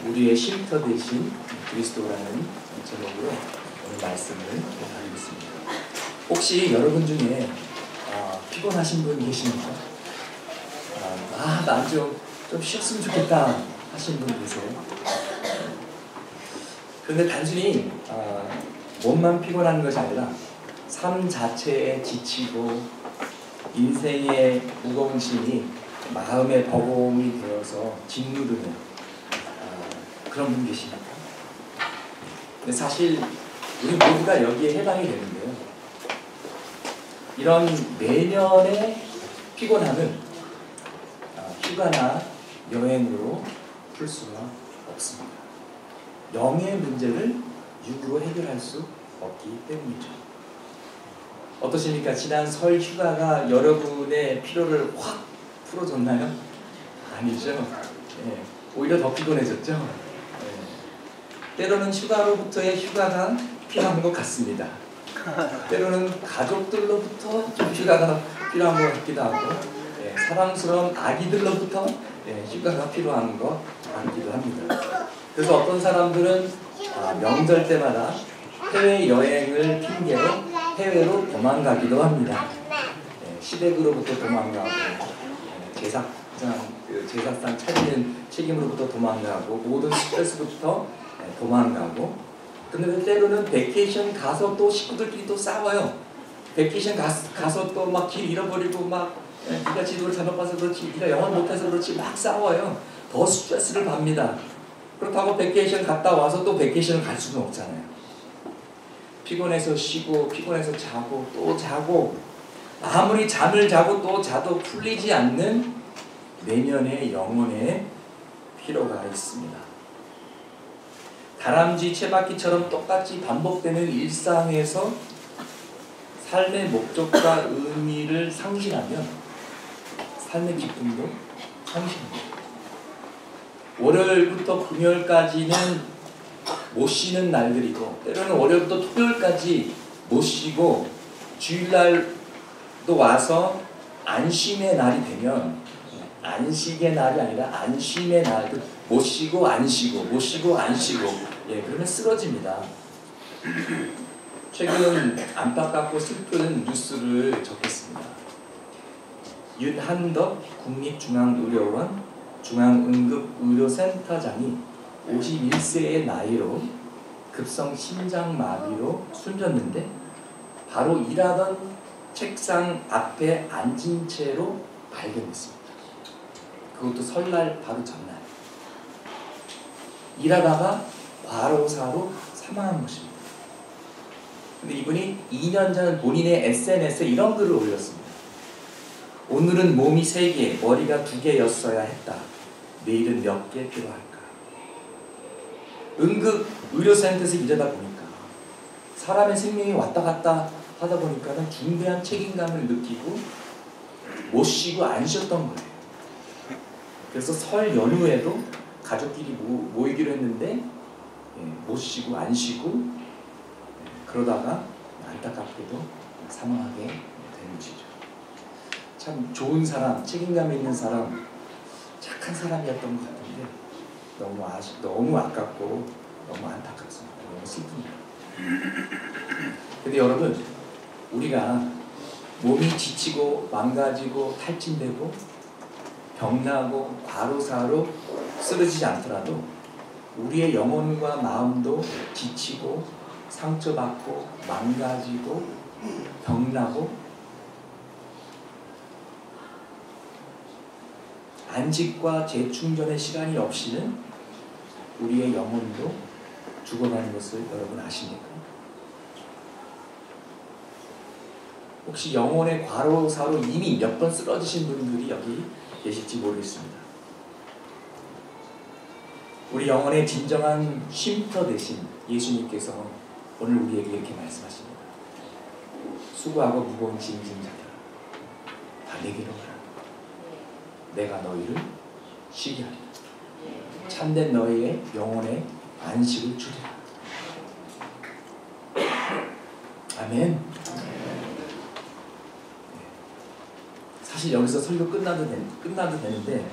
우리의 쉼터 되신 그리스도라는 제목으로 오늘 말씀을 나누겠습니다. 혹시 여러분 중에 피곤하신 분 계십니까? 난 좀 쉬었으면 좋겠다 하신 분 계세요? 그런데 단순히 몸만 피곤한 것이 아니라 삶 자체에 지치고 인생의 무거운 짐이 마음의 버거움이 되어서 짓누르는 그런 분 계십니까? 근데 사실 우리 모두가 여기에 해당이 되는데요. 이런 내면의 피곤함은 휴가나 여행으로 풀 수가 없습니다. 영의 문제를 육으로 해결할 수 없기 때문이죠. 어떠십니까? 지난 설 휴가가 여러분의 피로를 확 풀어줬나요? 아니죠. 네. 오히려 더 피곤해졌죠. 네. 때로는 휴가로부터의 휴가가 필요한 것 같습니다. 때로는 가족들로부터 좀 휴가가 필요한 것 같기도 하고, 사랑스러운 아기들로부터 휴가가 필요한 것 같기도 합니다. 그래서 어떤 사람들은 명절 때마다 해외여행을 핑계로 해외로 도망가기도 합니다. 시댁으로부터 도망가고, 제사상 차리는 책임으로부터 도망가고, 모든 스트레스부터 도망가고, 근데 때로는 베케이션 가서 또 식구들끼리 또 싸워요. 베케이션 가서 또 막 길 잃어버리고 네가 지도를 잘못 봐서 그렇지, 네가 영어 못해서 그렇지 막 싸워요. 더 스트레스를 받습니다. 그렇다고 베케이션 갔다 와서 또 베케이션을 갈 수는 없잖아요. 피곤해서 쉬고 피곤해서 자고 또 자고, 아무리 잠을 자고 또 자도 풀리지 않는 내면의 영혼의 피로가 있습니다. 다람쥐 채바퀴처럼 똑같이 반복되는 일상에서 삶의 목적과 의미를 상실하면 삶의 기쁨도 상실합니다. 월요일부터 금요일까지는 못 쉬는 날들이고, 때로는 월요일부터 토요일까지 못 쉬고, 주일날도 와서 안쉼의 날이 되면, 안식의 날이 아니라 안쉼의 날, 못 쉬고 안 쉬고 못 쉬고 안 쉬고, 그러면 쓰러집니다. 최근 안타깝고 슬픈 뉴스를 접했습니다. 윤한덕 국립중앙의료원 중앙응급의료센터장이 51세의 나이로 급성 심장마비로 숨졌는데, 바로 일하던 책상 앞에 앉은 채로 발견됐습니다. 그것도 설날 바로 전날. 일하다가 과로사로 사망한 것입니다. 근데 이분이 2년 전 본인의 SNS에 이런 글을 올렸습니다. 오늘은 몸이 3개, 머리가 2개였어야 했다. 내일은 몇 개 필요할까? 응급의료센터에서 일하다 보니까 사람의 생명이 왔다 갔다 하다 보니까는 중대한 책임감을 느끼고 못 쉬고 안 쉬었던 거예요. 그래서 설 연휴에도 가족끼리 모이기로 했는데 못 쉬고 안 쉬고, 그러다가 안타깝게도 사망하게 된 것이죠. 참 좋은 사람, 책임감 있는 사람, 착한 사람이었던 것 같은데 너무 아깝고 너무 안타깝습니다. 너무 슬픕니다. 근데 여러분, 우리가 몸이 지치고 망가지고 탈진되고 병나고 과로사로 쓰러지지 않더라도 우리의 영혼과 마음도 지치고 상처받고 망가지고 병나고, 안식과 재충전의 시간이 없이는 우리의 영혼도 죽어가는 것을 여러분 아십니까? 혹시 영혼의 과로사로 이미 몇 번 쓰러지신 분들이 여기 계실지 모르겠습니다. 우리 영혼의 진정한 쉼터 되신 예수님께서 오늘 우리에게 이렇게 말씀하십니다. 수고하고 무거운 짐진 자들아, 다 내게로 오라. 내가 너희를 쉬게 하리라. 참된 너희의 영혼의 안식을 주리라. 아멘. 사실 여기서 설교 끝나도 되는데,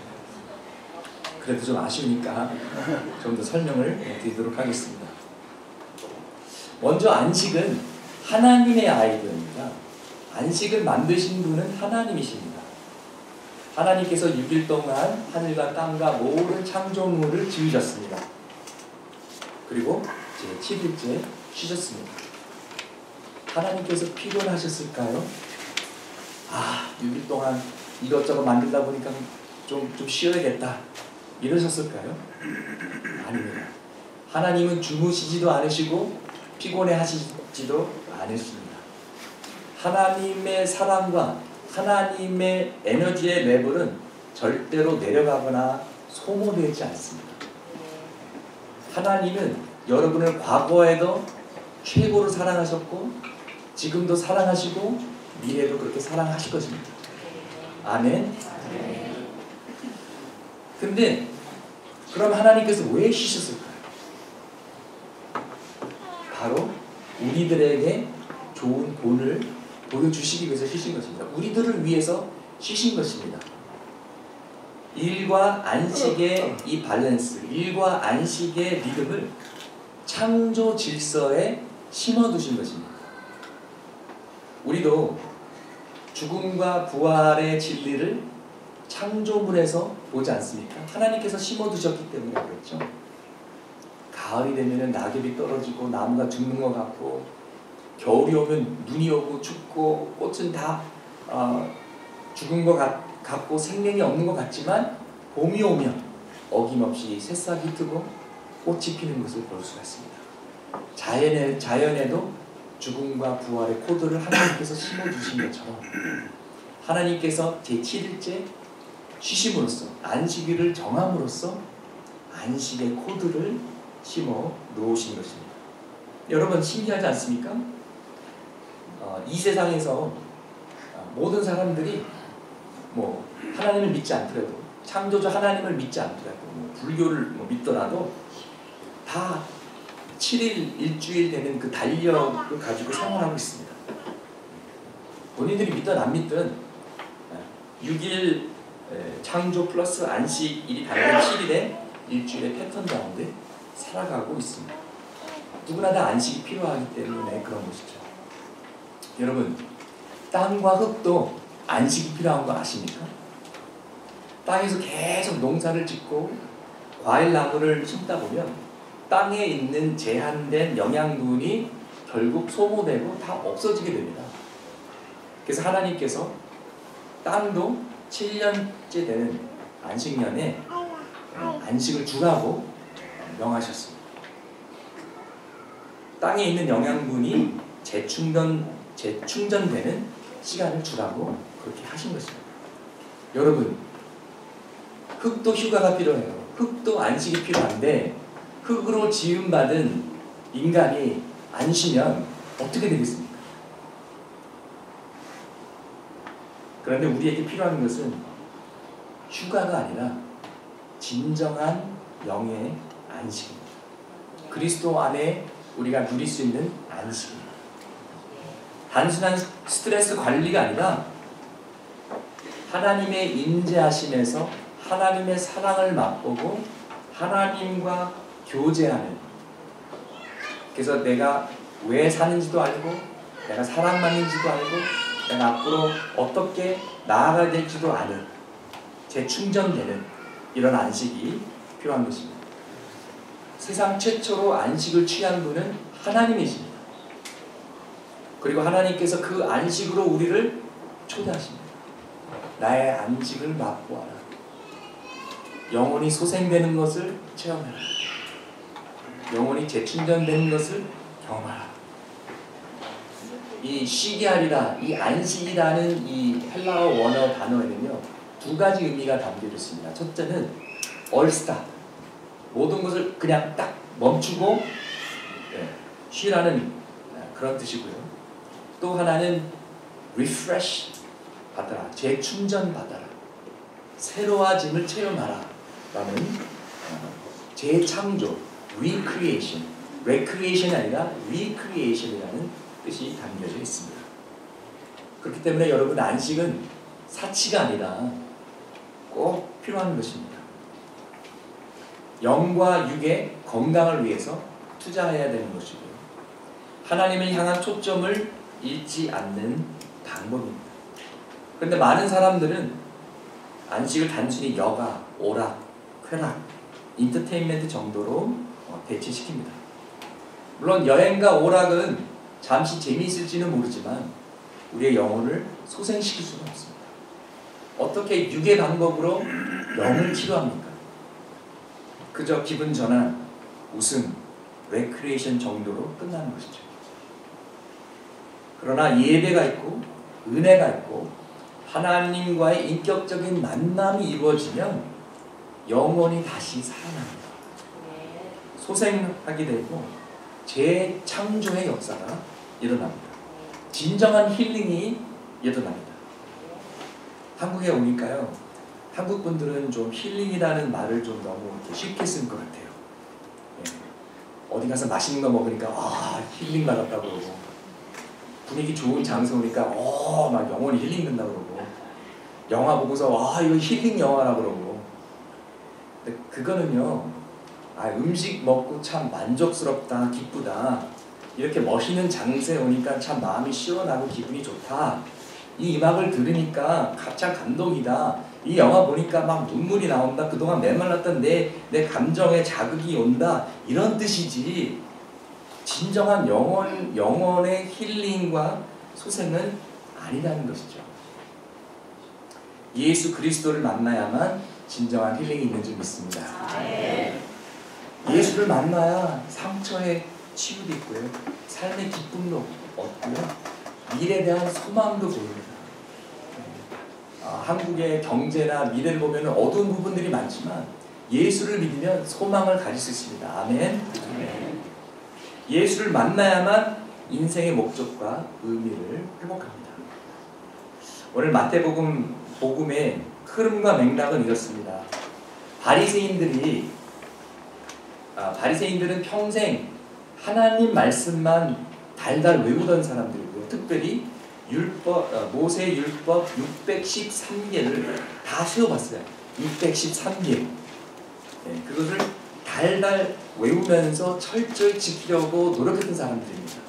그래도 좀 아쉬우니까 좀 더 설명을 드리도록 하겠습니다. 먼저 안식은 하나님의 아이디어입니다. 안식을 만드신 분은 하나님이십니다. 하나님께서 6일 동안 하늘과 땅과 모든 창조물을 지으셨습니다. 그리고 제7일째 쉬셨습니다. 하나님께서 피곤하셨을까요? 6일 동안 이것저것 만들다 보니까 좀 쉬어야겠다 이러셨을까요? 아닙니다. 하나님은 주무시지도 않으시고 피곤해하시지도 않으십니다. 하나님의 사랑과 하나님의 에너지의 레벨은 절대로 내려가거나 소모되지 않습니다. 하나님은 여러분을 과거에도 최고로 사랑하셨고 지금도 사랑하시고 미래도 그렇게 사랑하실 것입니다. 아멘. 근데 그럼 하나님께서 왜 쉬셨을까요? 바로 우리들에게 좋은 본을 보여주시기 위해서 쉬신 것입니다. 우리들을 위해서 쉬신 것입니다. 일과 안식의 이 밸런스, 일과 안식의 리듬을 창조 질서에 심어두신 것입니다. 우리도 죽음과 부활의 진리를 창조물에서 보지 않습니까? 하나님께서 심어두셨기 때문에 그렇죠. 가을이 되면 낙엽이 떨어지고 나무가 죽는 것 같고 겨울이 오면 눈이 오고 춥고 꽃은 다 죽은 것 같고 생명이 없는 것 같지만 봄이 오면 어김없이 새싹이 트고 꽃이 피는 것을 볼 수가 있습니다. 자연에도 죽음과 부활의 코드를 하나님께서 심어주신 것처럼 하나님께서 제7일째 쉬심으로써 안식일을 정함으로써 안식의 코드를 심어 놓으신 것입니다. 여러분 신기하지 않습니까? 이 세상에서 모든 사람들이 하나님을 믿지 않더라도 창조주 하나님을 믿지 않더라도 불교를 믿더라도 다 7일 일주일 되는 그 달력을 가지고 생활하고 있습니다. 본인들이 믿든 안 믿든 6일 창조 플러스 안식일이 달린 7일의 일주일의 패턴 가운데 살아가고 있습니다. 누구나 다 안식이 필요하기 때문에 그런 것이죠. 여러분 땅과 흙도 안식이 필요한 거 아십니까? 땅에서 계속 농사를 짓고 과일나무를 심다 보면 땅에 있는 제한된 영양분이 결국 소모되고 다 없어지게 됩니다. 그래서 하나님께서 땅도 7년째 되는 안식년에 안식을 주라고 명하셨습니다. 땅에 있는 영양분이 재충전되는 시간을 주라고 그렇게 하신 것입니다. 여러분 흙도 휴가가 필요해요. 흙도 안식이 필요한데 흙으로 지음받은 인간이 안 쉬면 어떻게 되겠습니까? 그런데 우리에게 필요한 것은 휴가가 아니라 진정한 영의 안식입니다. 그리스도 안에 우리가 누릴 수 있는 안식입니다. 단순한 스트레스 관리가 아니라 하나님의 임재하심에서 하나님의 사랑을 맛보고 하나님과 교제하는, 그래서 내가 왜 사는지도 알고 내가 사랑받는지도 알고 내가 앞으로 어떻게 나아가야 될지도 아는 재충전되는 이런 안식이 필요한 것입니다. 세상 최초로 안식을 취한 분은 하나님이십니다. 그리고 하나님께서 그 안식으로 우리를 초대하십니다. 나의 안식을 맛보아라. 영혼이 소생되는 것을 체험해라. 영혼이 재충전되는 것을 경험하라. 이 쉬게 하리라, 이 안식이라는 이 헬라어 원어 단어에는요 두 가지 의미가 담겨져 있습니다. 첫째는 얼스타, 모든 것을 그냥 딱 멈추고 쉬라는 그런 뜻이고요. 또 하나는 refresh 받아라, 재충전 받아라, 새로워짐을 체험하라 라는 재창조, recreation, recreation이 아니라 recreation이라는 뜻이 담겨져 있습니다. 그렇기 때문에 여러분 안식은 사치가 아니라 꼭 필요한 것입니다. 영과 육의 건강을 위해서 투자해야 되는 것이고요. 하나님을 향한 초점을 잃지 않는 방법입니다. 그런데 많은 사람들은 안식을 단순히 여가, 오락, 쾌락, 인터테인먼트 정도로 대체시킵니다. 물론 여행과 오락은 잠시 재미있을지는 모르지만 우리의 영혼을 소생시킬 수는 없습니다. 어떻게 육의 방법으로 영을 치료합니까? 그저 기분 전환, 웃음, 레크리에이션 정도로 끝나는 것이죠. 그러나 예배가 있고 은혜가 있고 하나님과의 인격적인 만남이 이루어지면 영혼이 다시 살아납니다. 소생하게 되고 재창조의 역사가 일어납니다. 진정한 힐링이 일어납니다. 한국에 오니까요, 한국 분들은 좀 힐링이라는 말을 좀 너무 쉽게 쓴 것 같아요. 어디 가서 맛있는 거 먹으니까 힐링 받았다고 그러고, 분위기 좋은 장소 오니까 막 영혼이 힐링된다고 그러고, 영화 보고서 이거 힐링 영화라고 그러고. 근데 그거는요, 음식 먹고 참 만족스럽다, 기쁘다, 이렇게 멋있는 장소에 오니까 참 마음이 시원하고 기분이 좋다, 이 음악을 들으니까 참 감동이다, 이 영화 보니까 막 눈물이 나온다, 그동안 메말랐던 내 감정에 자극이 온다, 이런 뜻이지, 진정한 영혼의 힐링과 소생은 아니라는 것이죠. 예수 그리스도를 만나야만 진정한 힐링이 있는 줄 믿습니다. 예수를 만나야 상처의 치유도 있고요, 삶의 기쁨도 얻고요, 미래에 대한 소망도 보입니다. 한국의 경제나 미래를 보면 어두운 부분들이 많지만 예수를 믿으면 소망을 가질 수 있습니다. 아멘. 예수를 만나야만 인생의 목적과 의미를 회복합니다. 오늘 마태복음의 흐름과 맥락은 이렇습니다. 바리새인들은 평생 하나님 말씀만 달달 외우던 사람들이고요. 특별히 모세 율법 613개를 다 세워봤어요. 613개. 그것을 달달 외우면서 철저히 지키려고 노력했던 사람들입니다.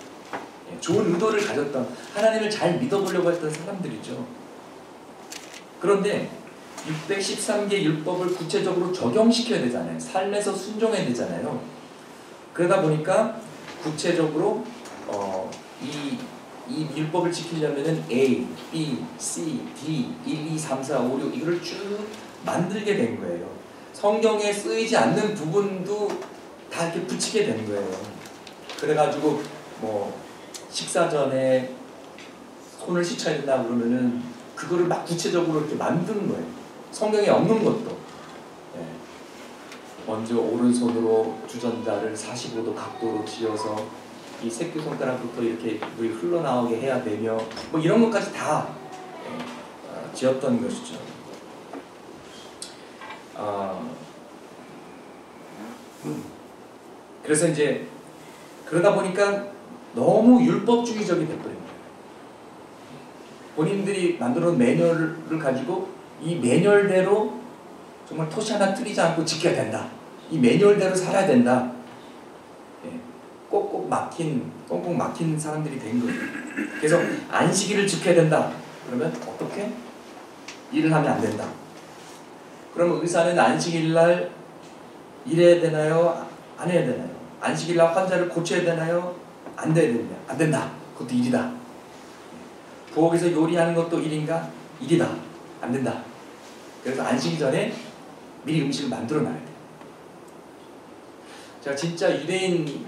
좋은 의도를 가졌던, 하나님을 잘 믿어보려고 했던 사람들이죠. 그런데 613개 율법을 구체적으로 적용시켜야 되잖아요. 삶에서 순종해야 되잖아요. 그러다 보니까 구체적으로 이 율법을 지키려면 A, B, C, D, 1, 2, 3, 4, 5, 6 이거를 쭉 만들게 된 거예요. 성경에 쓰이지 않는 부분도 다 이렇게 붙이게 된 거예요. 그래가지고 식사 전에 손을 씻어야 된다 그러면은 그거를 막 구체적으로 이렇게 만드는 거예요. 성경에 없는 것도. 먼저 오른손으로 주전자를 45도 각도로 쥐어서 이 새끼손가락부터 이렇게 물이 흘러나오게 해야 되며 이런 것까지 다 지었던 것이죠. 그래서 이제 그러다 보니까 너무 율법주의적이 돼버린 거예요. 본인들이 만들어 놓은 매뉴얼을 가지고 이 매뉴얼대로 정말 토시 하나 틀리지 않고 지켜야 된다, 이 매뉴얼대로 살아야 된다, 꽁꽁 막힌 사람들이 된 거예요. 그래서 안식일을 지켜야 된다 그러면 어떻게? 일을 하면 안 된다. 그러면 의사는 안식일날 일해야 되나요? 안 해야 되나요? 안식일날 환자를 고쳐야 되나요? 안 된다. 그것도 일이다. 부엌에서 요리하는 것도 일인가? 일이다. 안 된다. 그래서 안식일 전에 미리 음식을 만들어 놔야 돼요. 제가 진짜 유대인들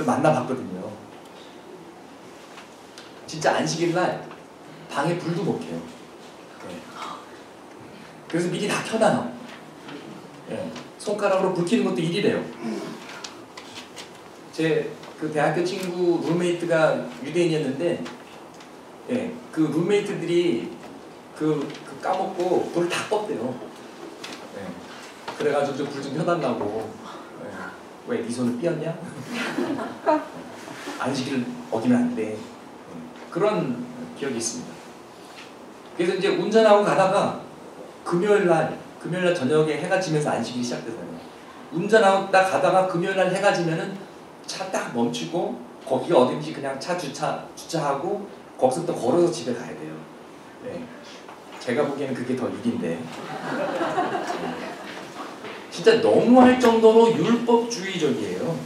만나봤거든요. 진짜 안식일날 방에 불도 못 켜요. 그래서 미리 다 켜놔요. 손가락으로 불 켜는 것도 일이래요. 제 그 대학교 친구 룸메이트가 유대인이었는데, 그 룸메이트들이 그 까먹고 불을 다 껐대요. 그래가지고 불 좀 켜달라고. 왜 네 손을 삐었냐? 안식일 어기면 안 돼. 그런 기억이 있습니다. 그래서 이제 운전하고 가다가 금요일날 저녁에 해가 지면서 안식일이 시작되잖아요. 운전하다 가다가 금요일날 해가 지면은 차 딱 멈추고 거기가 어딘지 그냥 차 주차하고 거기서부터 걸어서 집에 가야 돼요. 네. 제가 보기에는 그게 더 일인데 진짜 너무할 정도로 율법주의적이에요.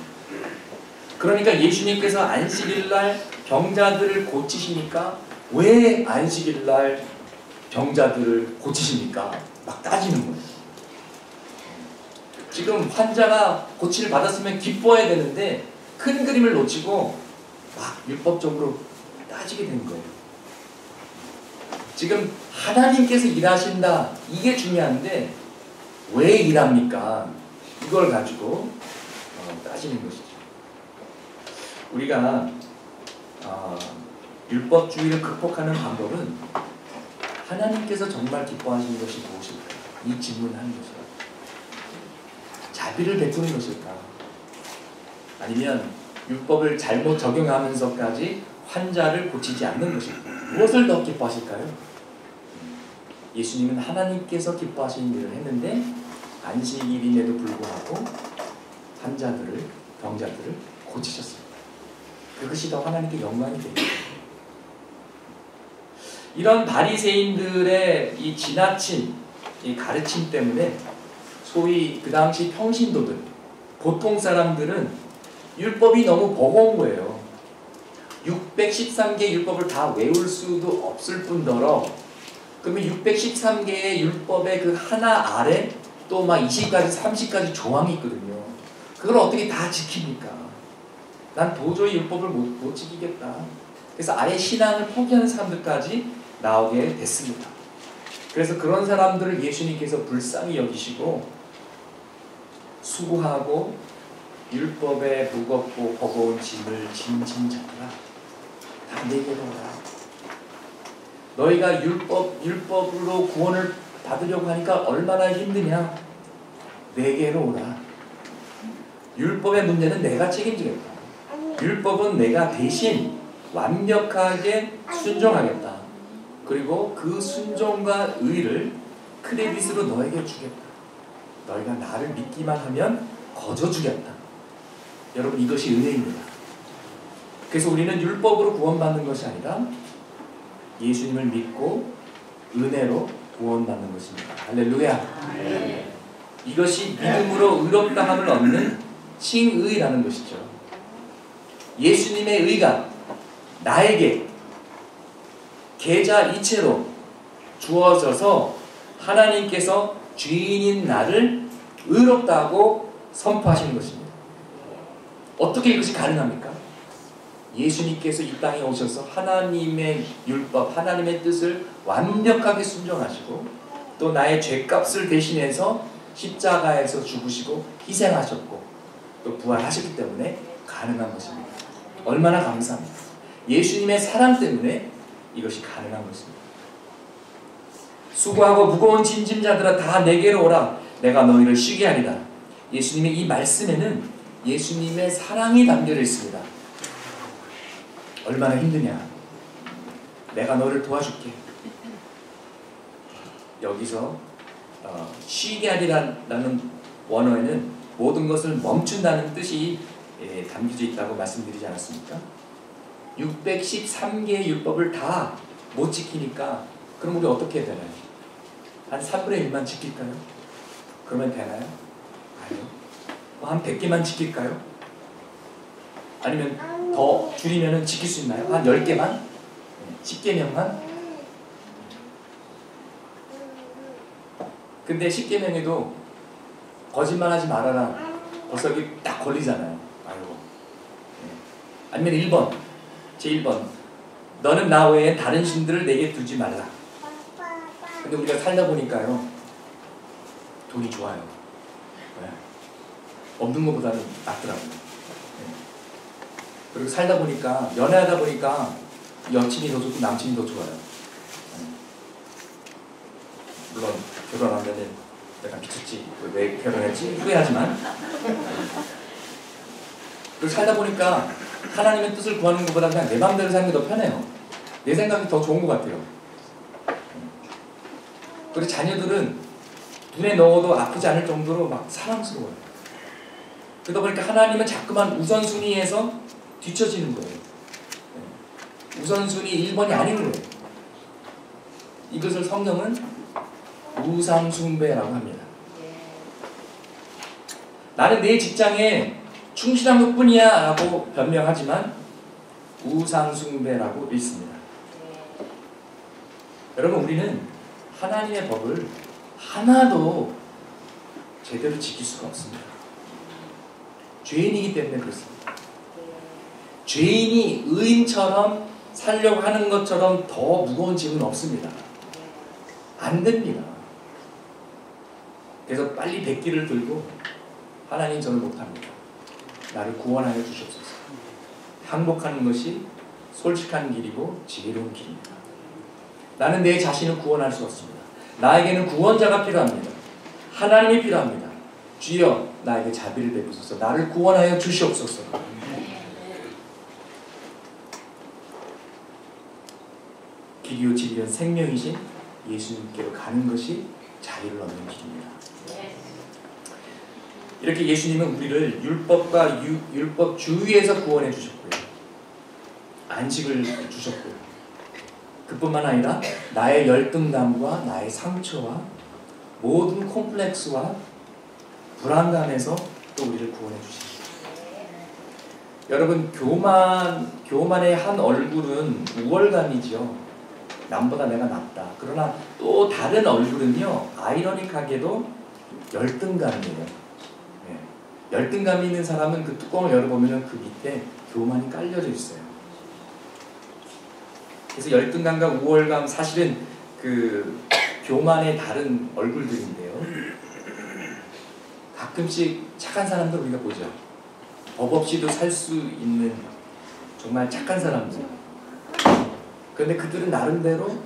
그러니까 예수님께서 안식일날 병자들을 고치시니까 왜 안식일날 병자들을 고치십니까? 막 따지는 거예요. 지금 환자가 고침을 받았으면 기뻐해야 되는데 큰 그림을 놓치고 막 율법적으로 따지게 된 거예요. 지금 하나님께서 일하신다, 이게 중요한데 왜 일합니까? 이걸 가지고 따지는 것이죠. 우리가 율법주의를 극복하는 방법은 하나님께서 정말 기뻐하시는 것이 무엇일까? 이 질문하는 것이다. 자비를 베푸는 것일까? 아니면 율법을 잘못 적용하면서까지 환자를 고치지 않는 것일까? 무엇을 더 기뻐하실까요? 예수님은 하나님께서 기뻐하시는 일을 했는데 안식일임에도 불구하고 환자들을, 병자들을 고치셨습니다. 그것이 더 하나님께 영광이 됩니다. 이런 바리새인들의 이 지나친 이 가르침 때문에 소위 그 당시 평신도들, 보통 사람들은 율법이 너무 버거운 거예요. 613개 율법을 다 외울 수도 없을 뿐더러 그러면 613개의 율법의 그 하나 아래 또 막 20가지, 30가지 조항이 있거든요. 그걸 어떻게 다 지킵니까? 난 도저히 율법을 못 지키겠다. 그래서 아예 신앙을 포기하는 사람들까지 나오게 됐습니다. 그래서 그런 사람들을 예수님께서 불쌍히 여기시고 수고하고 율법에 무겁고 버거운 짐을 짐진 자들아 다 내게로 오라. 너희가 율법으로 구원을 받으려고 하니까 얼마나 힘드냐? 내게로 오라. 율법의 문제는 내가 책임지겠다. 율법은 내가 대신 완벽하게 순종하겠다. 그리고 그 순종과 의를 크레딧으로 너에게 주겠다. 너희가 나를 믿기만 하면 거저 주겠다. 여러분, 이것이 은혜입니다. 그래서 우리는 율법으로 구원받는 것이 아니라 예수님을 믿고 은혜로 구원받는 것입니다. 할렐루야. 네. 이것이 믿음으로 의롭다함을 얻는 칭의라는 것이죠. 예수님의 의가 나에게 계좌 이체로 주어져서 하나님께서 죄인인 나를 의롭다고 선포하시는 것입니다. 어떻게 이것이 가능합니까? 예수님께서 이 땅에 오셔서 하나님의 율법, 하나님의 뜻을 완벽하게 순종하시고 또 나의 죄값을 대신해서 십자가에서 죽으시고 희생하셨고 또 부활하셨기 때문에 가능한 것입니다. 얼마나 감사합니다. 예수님의 사랑 때문에 이것이 가능한 것입니다. 수고하고 무거운 짐진 자들아 다 내게로 오라. 내가 너희를 쉬게 하리라. 예수님의 이 말씀에는 예수님의 사랑이 담겨져 있습니다. 얼마나 힘드냐? 내가 너를 도와줄게. 여기서 쉬게 하리라는 원어에는 모든 것을 멈춘다는 뜻이 담겨져 있다고 말씀드리지 않았습니까? 613개의 율법을 다 못 지키니까 그럼 우리 어떻게 해야 되나요? 한 3분의 1만 지킬까요? 그러면 되나요? 아니요. 한 100개만 지킬까요? 아니면 더 줄이면 지킬 수 있나요? 한 10개만? 10계명만? 근데 10계명에도 거짓말하지 말아라. 벌써 여기 딱 걸리잖아요. 아이고. 아니면 1번. 제1번. 너는 나 외에 다른 신들을 내게 두지 말라. 근데 우리가 살다 보니까요. 돈이 좋아요. 네. 없는 것보다는 낫더라고요. 네. 그리고 살다 보니까, 연애하다 보니까 여친이 더 좋고 남친이 더 좋아요. 네. 물론 결혼하면은 약간 미쳤지. 왜 결혼했지? 후회하지만. 그리고 살다 보니까 하나님의 뜻을 구하는 것보다 그냥 내 마음대로 사는 게 더 편해요. 내 생각이 더 좋은 것 같아요. 그리고 자녀들은 눈에 넣어도 아프지 않을 정도로 막 사랑스러워요. 그러다 보니까 하나님은 자꾸만 우선순위에서 뒤처지는 거예요. 우선순위 1번이 아닌 거예요. 이것을 성경은 우상숭배라고 합니다. 나는 내 직장에 충실한 것뿐이야 라고 변명하지만 우상숭배라고 읽습니다. 여러분, 우리는 하나님의 법을 하나도 제대로 지킬 수가 없습니다. 죄인이기 때문에 그렇습니다. 죄인이 의인처럼 살려고 하는 것처럼 더 무거운 짐은 없습니다. 안 됩니다. 그래서 빨리 백기를 들고 하나님, 저는 못합니다. 나를 구원하여 주시옵소서. 항복하는 것이 솔직한 길이고 지혜로운 길입니다. 나는 내 자신을 구원할 수 없습니다. 나에게는 구원자가 필요합니다. 하나님이 필요합니다. 주여, 나에게 자비를 베푸소서. 나를 구원하여 주시옵소서. 길이요 진리요 생명이신 예수님께로 가는 것이 자유를 얻는 길입니다. 이렇게 예수님은 우리를 율법과 율법 주위에서 구원해 주셨고요. 안식을 주셨고요. 그뿐만 아니라 나의 열등감과 나의 상처와 모든 콤플렉스와 불안감에서 또 우리를 구원해 주십니다. 여러분, 교만의 한 얼굴은 우월감이죠. 남보다 내가 낫다. 그러나 또 다른 얼굴은요, 아이러닉하게도 열등감이에요. 열등감이 있는 사람은 그 뚜껑을 열어보면 그 밑에 교만이 깔려져 있어요. 그래서 열등감과 우월감, 사실은 그 교만의 다른 얼굴들인데요. 가끔씩 착한 사람들 우리가 보죠. 법 없이도 살 수 있는 정말 착한 사람들. 그런데 그들은 나름대로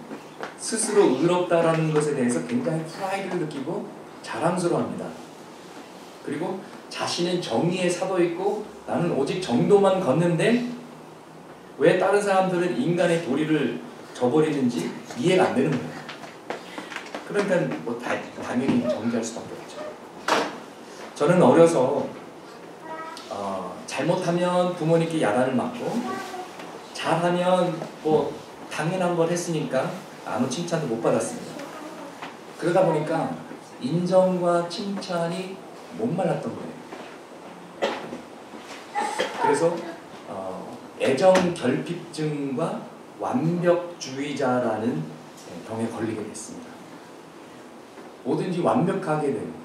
스스로 의롭다라는 것에 대해서 굉장히 프라이드를 느끼고 자랑스러워합니다. 그리고 자신은 정의의 사도있고 나는 오직 정도만 걷는데 왜 다른 사람들은 인간의 도리를 저버리는지 이해가 안 되는 거예요. 그러니까 뭐 당연히 정죄할 수밖에 없죠. 저는 어려서 잘못하면 부모님께 야단을 맞고 잘하면 뭐 당연한 걸 했으니까 아무 칭찬도 못 받았습니다. 그러다 보니까 인정과 칭찬이 못 말랐던 거예요. 그래서 애정 결핍증과 완벽주의자라는 병에 걸리게 됐습니다. 뭐든지 완벽하게 돼요.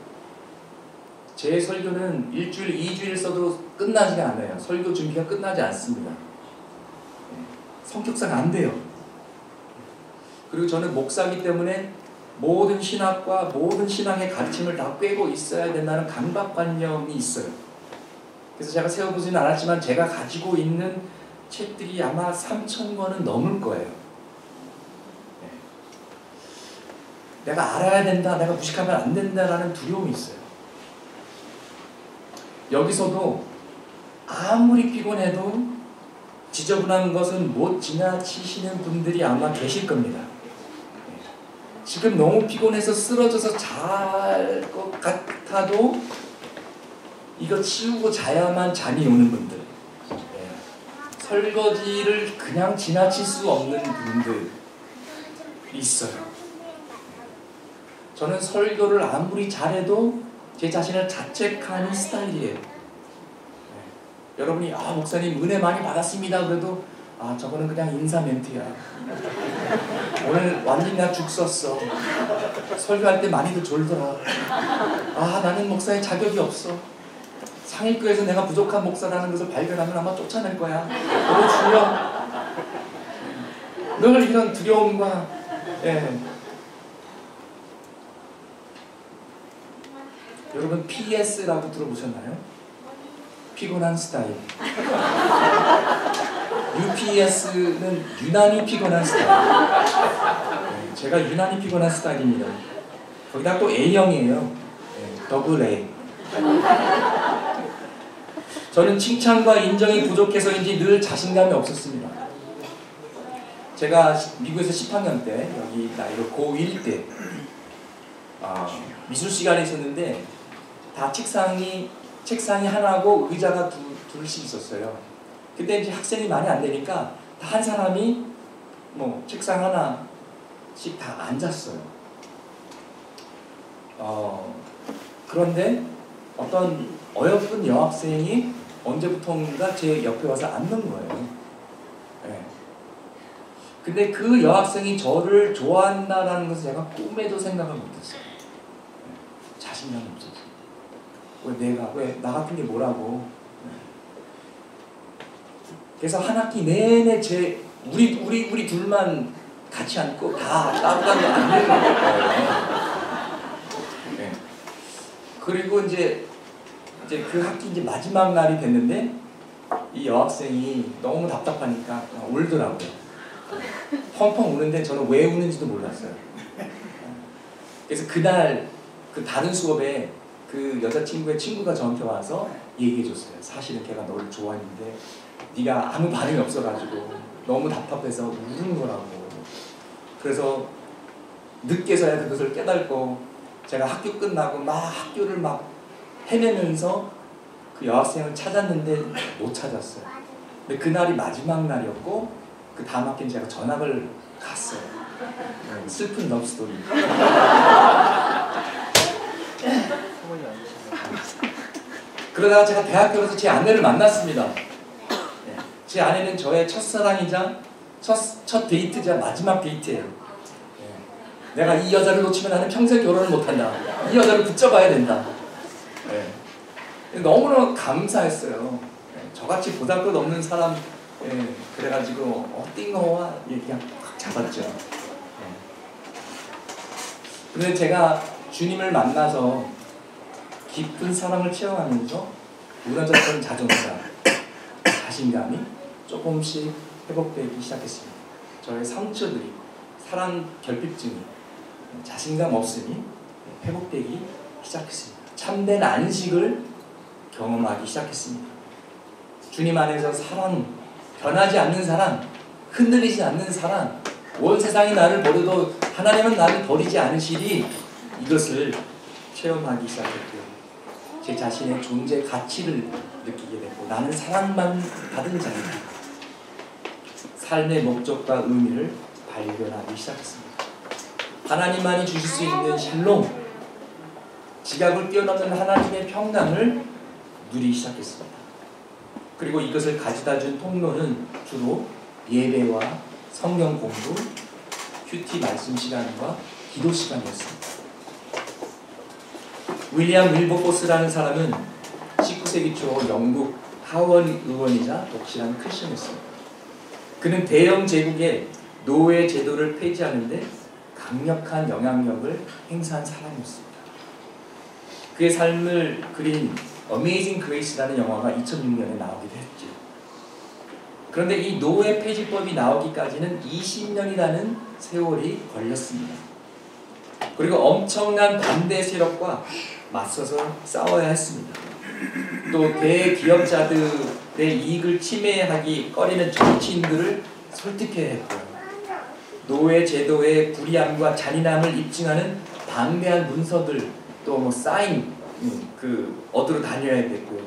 제 설교는 일주일, 2주일 써도 끝나지가 않아요. 설교 준비가 끝나지 않습니다. 성격상 안 돼요. 그리고 저는 목사이기 때문에 모든 신학과 모든 신앙의 가르침을 다 꿰고 있어야 된다는 강박관념이 있어요. 그래서 제가 세워보지는 않았지만 제가 가지고 있는 책들이 아마 3,000권은 넘을 거예요. 내가 알아야 된다, 내가 무식하면 안 된다라는 두려움이 있어요. 여기서도 아무리 피곤해도 지저분한 것은 못 지나치시는 분들이 아마 계실 겁니다. 지금 너무 피곤해서 쓰러져서 잘 것 같아도 이거 치우고 자야만 잠이 오는 분들, 설거지를 그냥 지나칠 수 없는 분들이 있어요. 저는 설교를 아무리 잘해도 제 자신을 자책하는 스타일이에요. 여러분이 목사님 은혜 많이 받았습니다 그래도 저거는 그냥 인사 멘트야. 오늘 완전히 나 죽 썼어. 설교할 때 많이들 졸더라. 나는 목사의 자격이 없어. 상일교에서 내가 부족한 목사라는 것을 발견하면 아마 쫓아낼 거야. 주여. 늘 이런 두려움과 여러분 PS라고 들어보셨나요? 피곤한 스타일. UPS는 유난히 피곤한 스타일. 제가 유난히 피곤한 스타일입니다. 거기다 또 A형이에요. 더블 A. 저는 칭찬과 인정이 부족해서인지 늘 자신감이 없었습니다. 제가 미국에서 10학년 때, 여기 나이로 고1 때 미술 시간이 있었는데 다 책상이 책상이 하나고 의자가 둘씩 있었어요. 근데 이제 학생이 많이 안 되니까 한 사람이 뭐 책상 하나씩 다 앉았어요. 그런데 어떤 어여쁜 여학생이 언제부턴가 제 옆에 와서 앉는 거예요. 네. 근데 그 여학생이 저를 좋아한다라는 것을 제가 꿈에도 생각을 못했어요. 네. 자신감이 없었어요. 왜 나 같은 게 뭐라고. 네. 그래서 한 학기 내내 우리 둘만 같이 앉고 다 따로 앉는 거예요. 네. 그리고 이제 그 학기 이제 마지막 날이 됐는데 이 여학생이 너무 답답하니까 울더라고요. 펑펑 우는데 저는 왜 우는지도 몰랐어요. 그래서 그날 그 다른 수업에 그 여자친구의 친구가 저한테 와서 얘기해줬어요. 사실은 걔가 너를 좋아했는데 네가 아무 반응이 없어가지고 너무 답답해서 우는 거라고. 그래서 늦게서야 그것을 깨닫고 제가 학교 끝나고 막 학교를 막 헤매면서 그 여학생을 찾았는데 못 찾았어요. 근데 그날이 마지막 날이었고 그 다음 학기는 제가 전학을 갔어요. 네, 슬픈 러브스토리. 그러다가 제가 대학교에서 제 아내를 만났습니다. 네, 제 아내는 저의 첫사랑이자 첫 데이트자 마지막 데이트예요. 네, 내가 이 여자를 놓치면 나는 평생 결혼을 못한다. 이 여자를 붙잡아야 된다. 네, 너무너무 감사했어요. 네, 저같이 보잘것 없는 사람 그래가지고 어띵거와 그냥 확 잡았죠. 그런데 제가 주님을 만나서 깊은 사랑을 체험하면서 무너졌던 자존감, 자신감이 조금씩 회복되기 시작했습니다. 저의 상처들이, 사랑 결핍증이, 자신감 없음이 회복되기 시작했습니다. 참된 안식을 경험하기 시작했습니다. 주님 안에서 사랑, 변하지 않는 사랑, 흔들리지 않는 사랑, 온 세상이 나를 버려도 하나님은 나를 버리지 않으시리, 이것을 체험하기 시작했고요. 제 자신의 존재 가치를 느끼게 됐고 나는 사랑만 받은 자이다. 삶의 목적과 의미를 발견하기 시작했습니다. 하나님만이 주실 수 있는 샬롬, 지각을 뛰어넘는 하나님의 평강을 누리기 시작했습니다. 그리고 이것을 가져다준 통로는 주로 예배와 성경 공부, 큐티 말씀 시간과 기도 시간이었습니다. 윌리엄 윌버포스라는 사람은 19세기 초 영국 하원 의원이자 독실한 크리스천이었습니다. 그는 대영 제국의 노예 제도를 폐지하는데 강력한 영향력을 행사한 사람이었습니다. 그의 삶을 그린 어메이징 그레이스라는 영화가 2006년에 나오기도 했죠. 그런데 이 노예 폐지법이 나오기까지는 20년이라는 세월이 걸렸습니다. 그리고 엄청난 반대 세력과 맞서서 싸워야 했습니다. 또 대기업자들의 이익을 침해하기 꺼리는 정치인들을 설득해야 했고요. 노예 제도의 불이함과 잔인함을 입증하는 방대한 문서들, 또 사인 얻으러 다녀야 됐고요.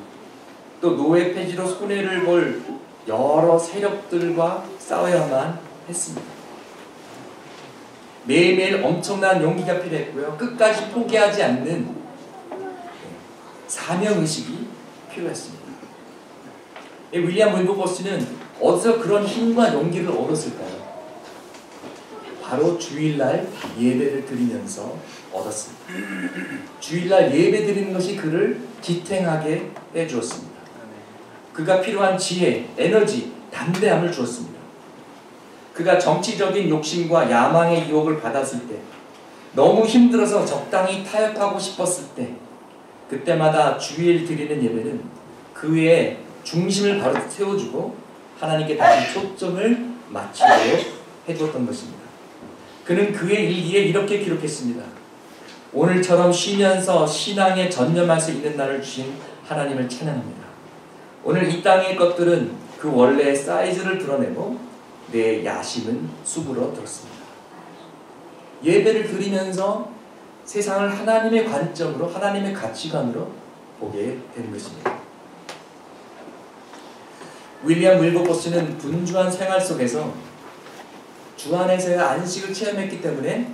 또 노예 폐지로 손해를 볼 여러 세력들과 싸워야만 했습니다. 매일매일 엄청난 용기가 필요했고요. 끝까지 포기하지 않는 사명의식이 필요했습니다. 윌리엄 윌버포스는 어디서 그런 힘과 용기를 얻었을까요? 바로 주일날 예배를 드리면서 얻었습니다. 주일날 예배 드리는 것이 그를 지탱하게 해주었습니다. 그가 필요한 지혜, 에너지, 담대함을 주었습니다. 그가 정치적인 욕심과 야망의 유혹을 받았을 때, 너무 힘들어서 적당히 타협하고 싶었을 때, 그때마다 주일 드리는 예배는 그의 중심을 바로 세워주고 하나님께 다시 초점을 맞추도록 해주었던 것입니다. 그는 그의 일기에 이렇게 기록했습니다. 오늘처럼 쉬면서 신앙에 전념할 수 있는 날을 주신 하나님을 찬양합니다. 오늘 이 땅의 것들은 그 원래의 사이즈를 드러내고 내 야심은 수그러 들었습니다. 예배를 드리면서 세상을 하나님의 관점으로, 하나님의 가치관으로 보게 되는 것입니다. 윌리엄 윌버포스는 분주한 생활 속에서 주 안에서의 안식을 체험했기 때문에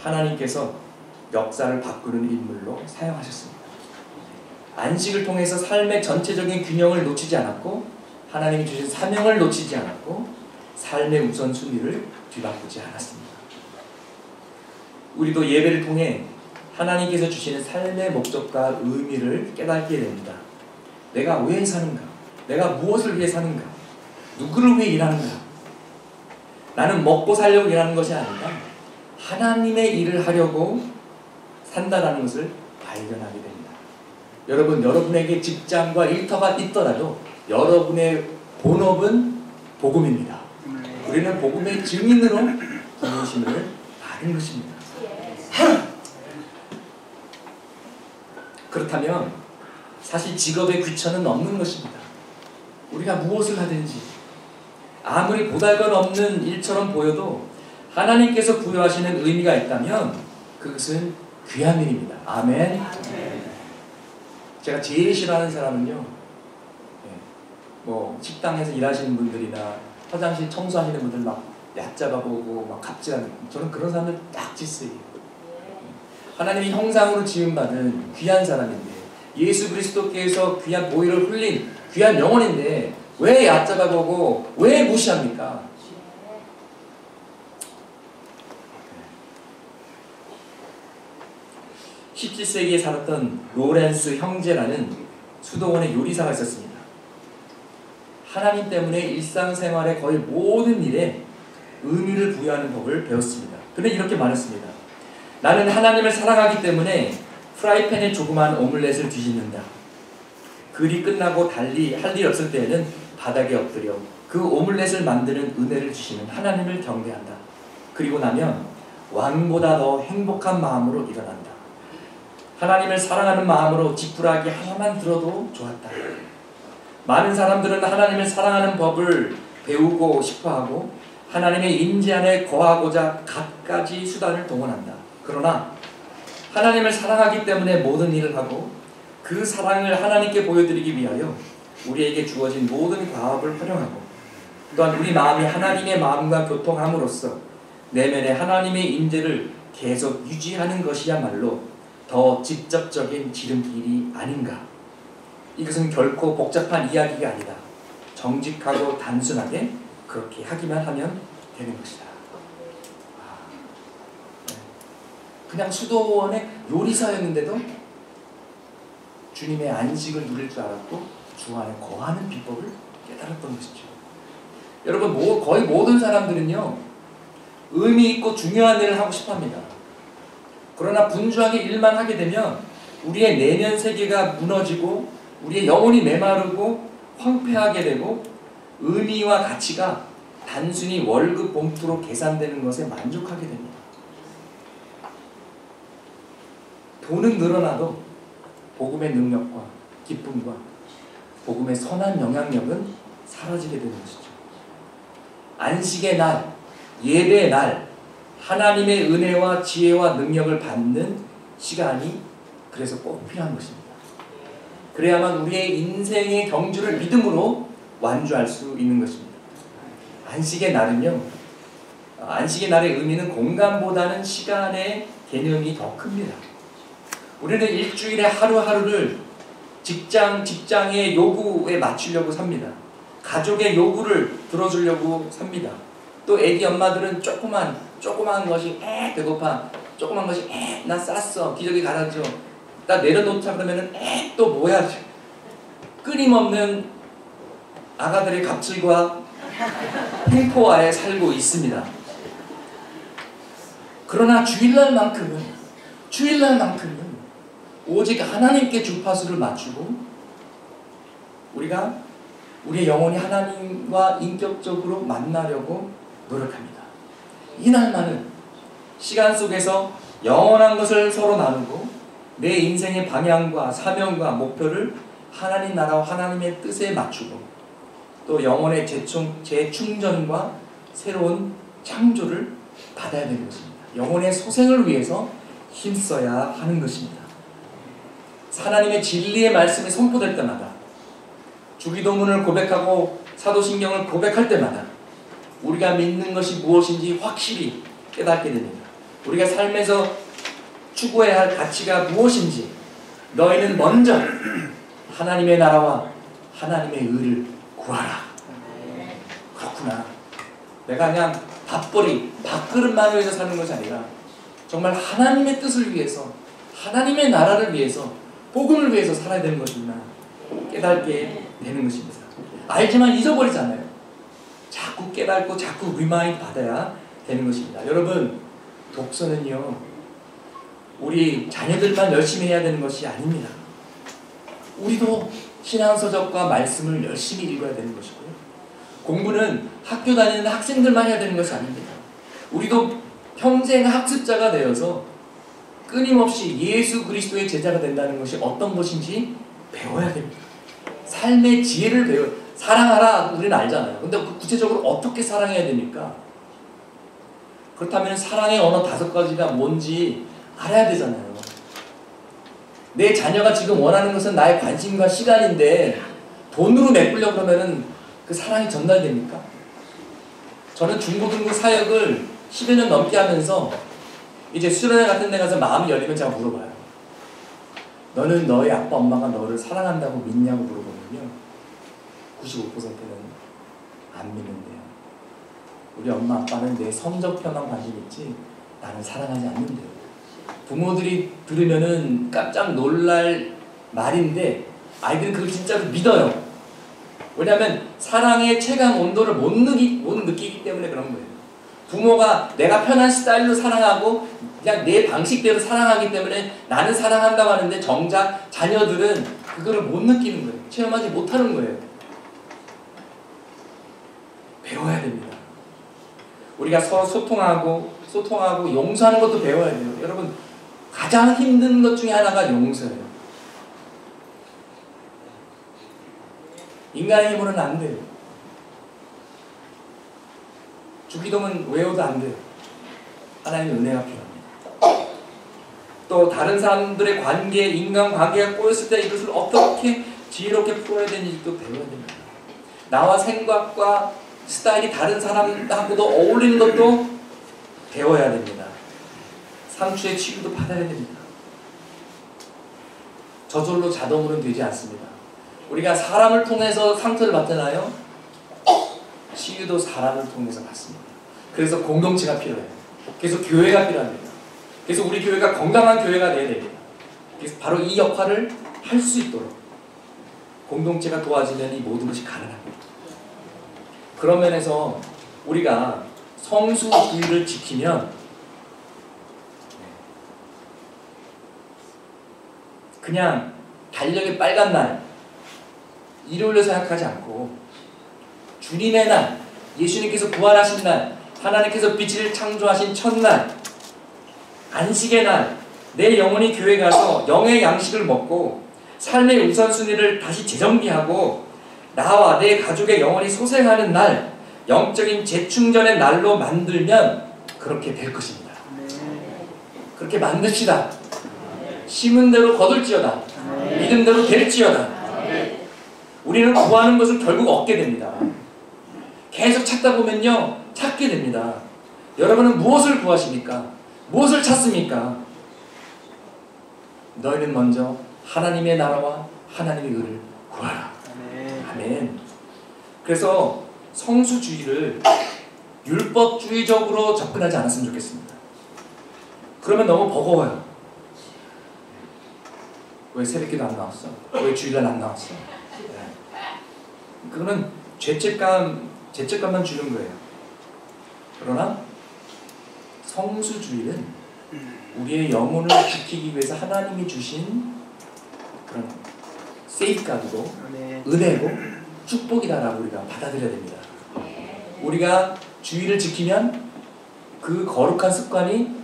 하나님께서 역사를 바꾸는 인물로 사용하셨습니다. 안식을 통해서 삶의 전체적인 균형을 놓치지 않았고 하나님이 주신 사명을 놓치지 않았고 삶의 우선순위를 뒤바꾸지 않았습니다. 우리도 예배를 통해 하나님께서 주시는 삶의 목적과 의미를 깨닫게 됩니다. 내가 왜 사는가? 내가 무엇을 위해 사는가? 누구를 위해 일하는가? 나는 먹고 살려고 일하는 것이 아니라 하나님의 일을 하려고 산다라는 것을 발견하게 됩니다. 여러분, 여러분에게 직장과 일터가 있더라도 여러분의 본업은 복음입니다. 우리는 복음의 증인으로 부르심을 받은 것입니다. 그렇다면 사실 직업의 귀천은 없는 것입니다. 우리가 무엇을 하든지 아무리 보잘것없는 일처럼 보여도 하나님께서 부여하시는 의미가 있다면 그것은 귀한 일입니다. 아멘. 제가 제일 싫어하는 사람은요, 뭐 식당에서 일하시는 분들이나 화장실 청소하시는 분들 막 얕잡아보고 막 갑질하는, 저는 그런 사람들 딱 질색이에요. 하나님의 형상으로 지음받은 귀한 사람인데, 예수 그리스도께서 귀한 보혈을 흘린 귀한 영혼인데 왜 얕잡아보고 왜 무시합니까? 17세기에 살았던 로렌스 형제라는 수도원의 요리사가 있었습니다. 하나님 때문에 일상생활의 거의 모든 일에 의미를 부여하는 법을 배웠습니다. 그는 이렇게 말했습니다. 나는 하나님을 사랑하기 때문에 프라이팬에 조그만 오믈렛을 뒤집는다. 글이 끝나고 달리 할 일 없을 때에는 바닥에 엎드려 그 오믈렛을 만드는 은혜를 주시는 하나님을 경배한다. 그리고 나면 왕보다 더 행복한 마음으로 일어난다. 하나님을 사랑하는 마음으로 지푸라기 하나만 들어도 좋았다. 많은 사람들은 하나님을 사랑하는 법을 배우고 싶어하고 하나님의 임재 안에 거하고자 갖가지 수단을 동원한다. 그러나 하나님을 사랑하기 때문에 모든 일을 하고 그 사랑을 하나님께 보여드리기 위하여 우리에게 주어진 모든 과업을 활용하고 또한 우리 마음이 하나님의 마음과 교통함으로써 내면의 하나님의 임재를 계속 유지하는 것이야말로 더 직접적인 지름길이 아닌가. 이것은 결코 복잡한 이야기가 아니다. 정직하고 단순하게 그렇게 하기만 하면 되는 것이다. 그냥 수도원의 요리사였는데도 주님의 안식을 누릴 줄 알았고 주 안에 거하는 비법을 깨달았던 것이죠. 여러분, 거의 모든 사람들은요, 의미 있고 중요한 일을 하고 싶어합니다. 그러나 분주하게 일만 하게 되면 우리의 내면 세계가 무너지고 우리의 영혼이 메마르고 황폐하게 되고 의미와 가치가 단순히 월급 봉투로 계산되는 것에 만족하게 됩니다. 돈은 늘어나도 복음의 능력과 기쁨과 복음의 선한 영향력은 사라지게 되는 것이죠. 안식의 날, 예배의 날, 하나님의 은혜와 지혜와 능력을 받는 시간이 그래서 꼭 필요한 것입니다. 그래야만 우리의 인생의 경주를 믿음으로 완주할 수 있는 것입니다. 안식의 날은요, 안식의 날의 의미는 공간보다는 시간의 개념이 더 큽니다. 우리는 일주일의 하루하루를 직장의 요구에 맞추려고 삽니다. 가족의 요구를 들어주려고 삽니다. 또 애기 엄마들은 조그만 것이 배고파, 조그만 것이 나 쌌어, 기저귀 갈아줘, 나 내려놓자 그러면은 또 뭐야, 끊임없는 아가들의 갑질과 횡포하에 살고 있습니다. 그러나 주일날만큼은 오직 하나님께 주파수를 맞추고 우리가 우리의 영혼이 하나님과 인격적으로 만나려고 노력합니다. 이날만은 시간 속에서 영원한 것을 서로 나누고 내 인생의 방향과 사명과 목표를 하나님 나라와 하나님의 뜻에 맞추고 또 영혼의 재충전과 새로운 창조를 받아야 되는 것입니다. 영혼의 소생을 위해서 힘써야 하는 것입니다. 하나님의 진리의 말씀이 선포될 때마다, 주기도문을 고백하고 사도신경을 고백할 때마다 우리가 믿는 것이 무엇인지 확실히 깨닫게 됩니다. 우리가 삶에서 추구해야 할 가치가 무엇인지, 너희는 먼저 하나님의 나라와 하나님의 의를 구하라. 그렇구나. 내가 그냥 밥그릇만을 위해서 사는 것이 아니라 정말 하나님의 뜻을 위해서, 하나님의 나라를 위해서, 복음을 위해서 살아야 되는 것이구나 깨닫게 되는 것입니다. 알지만 잊어버리잖아요. 자꾸 깨닫고 자꾸 리마인드 받아야 되는 것입니다. 여러분, 독서는요, 우리 자녀들만 열심히 해야 되는 것이 아닙니다. 우리도 신앙서적과 말씀을 열심히 읽어야 되는 것이고요. 공부는 학교 다니는 학생들만 해야 되는 것이 아닙니다. 우리도 평생 학습자가 되어서 끊임없이 예수 그리스도의 제자가 된다는 것이 어떤 것인지 배워야 됩니다. 삶의 지혜를 사랑하라 우리는 알잖아요. 근데 구체적으로 어떻게 사랑해야 됩니까? 그렇다면 사랑의 언어 5가지가 뭔지 알아야 되잖아요. 내 자녀가 지금 원하는 것은 나의 관심과 시간인데 돈으로 메꾸려고 그러면은 그 사랑이 전달됩니까? 저는 중고등부 사역을 10여 년 넘게 하면서 이제 수련회 같은 데 가서 마음이 열리면 제가 물어봐요. 너는 너의 아빠 엄마가 너를 사랑한다고 믿냐고 물어보면요, 95%는 안 믿는데요. 우리 엄마 아빠는 내 성적표만 관심 있지 나는 사랑하지 않는데요. 부모들이 들으면은 깜짝 놀랄 말인데 아이들은 그걸 진짜로 믿어요. 왜냐하면 사랑의 체감 온도를 못 느끼기 때문에 그런 거예요. 부모가 내가 편한 스타일로 사랑하고 그냥 내 방식대로 사랑하기 때문에 나는 사랑한다고 하는데 정작 자녀들은 그거를 못 느끼는 거예요. 체험하지 못하는 거예요. 배워야 됩니다. 우리가 서로 소통하고 용서하는 것도 배워야 돼요. 여러분, 가장 힘든 것 중에 하나가 용서예요. 인간의 힘으로는 안 돼요. 주기도문 외워도 안 돼요. 하나님의 은혜가 필요합니다. 또 다른 사람들의 관계, 인간관계가 꼬였을 때 이것을 어떻게 지혜롭게 풀어야 되는지도 배워야 됩니다. 나와 생각과 스타일이 다른 사람하고도 어울리는 것도 배워야 됩니다. 상처의 치유도 받아야 됩니다. 저절로 자동으로는 되지 않습니다. 우리가 사람을 통해서 상처를 받잖아요. 치유도 사람을 통해서 받습니다. 그래서 공동체가 필요해요. 그래서 교회가 필요합니다. 그래서 우리 교회가 건강한 교회가 되어야 됩니다. 그래서 바로 이 역할을 할 수 있도록 공동체가 도와지면 이 모든 것이 가능합니다. 그런 면에서 우리가 성수주의를 지키면 그냥 달력의 빨간 날, 일요일로 생각하지 않고 주님의 날, 예수님께서 부활하신 날, 하나님께서 빛을 창조하신 첫날, 안식의 날, 내 영혼이 교회 가서 영의 양식을 먹고 삶의 우선순위를 다시 재정비하고 나와 내 가족의 영혼이 소생하는 날, 영적인 재충전의 날로 만들면 그렇게 될 것입니다. 그렇게 만듭시다. 심은 대로 거둘지어다. 믿은 대로 될지어다. 우리는 구하는 것을 결국 얻게 됩니다. 계속 찾다 보면요, 찾게 됩니다. 여러분은 무엇을 구하십니까? 무엇을 찾습니까? 너희는 먼저 하나님의 나라와 하나님의 의를 구하라. 아멘. 그래서 성수주의를 율법주의적으로 접근하지 않았으면 좋겠습니다. 그러면 너무 버거워요. 왜 새벽기도 안 나왔어? 왜 주일날 안 나왔어? 그러면 죄책감만 주는 거예요. 그러나 성수주의는 우리의 영혼을 지키기 위해서 하나님이 주신 그런 세이프가드고 은혜고 축복이다라고 우리가 받아들여야 됩니다. 우리가 주의를 지키면 그 거룩한 습관이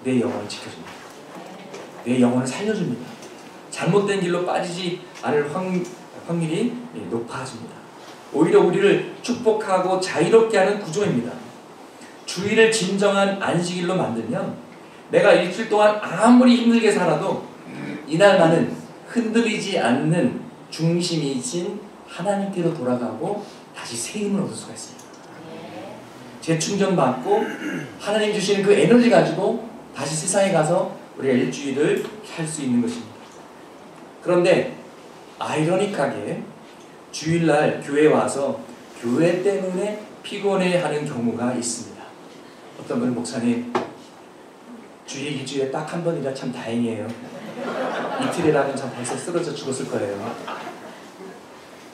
내 영혼을 지켜줍니다. 내 영혼을 살려줍니다. 잘못된 길로 빠지지 않을 확률이 높아집니다. 오히려 우리를 축복하고 자유롭게 하는 구조입니다. 주의를 진정한 안식일로 만들면 내가 일주일 동안 아무리 힘들게 살아도 이날만은 흔들리지 않는 중심이신 하나님께로 돌아가고 다시 새 힘을 얻을 수가 있습니다. 재충전 받고 하나님 주시는 그 에너지 가지고 다시 세상에 가서 우리가 일주일을 살 수 있는 것입니다. 그런데 아이러니하게 주일날 교회에 와서 교회 때문에 피곤해하는 경우가 있습니다. 어떤 분은 목사님 주일 일주일에 딱 한 번이라 참 다행이에요. 이틀이라면 참 벌써 쓰러져 죽었을 거예요.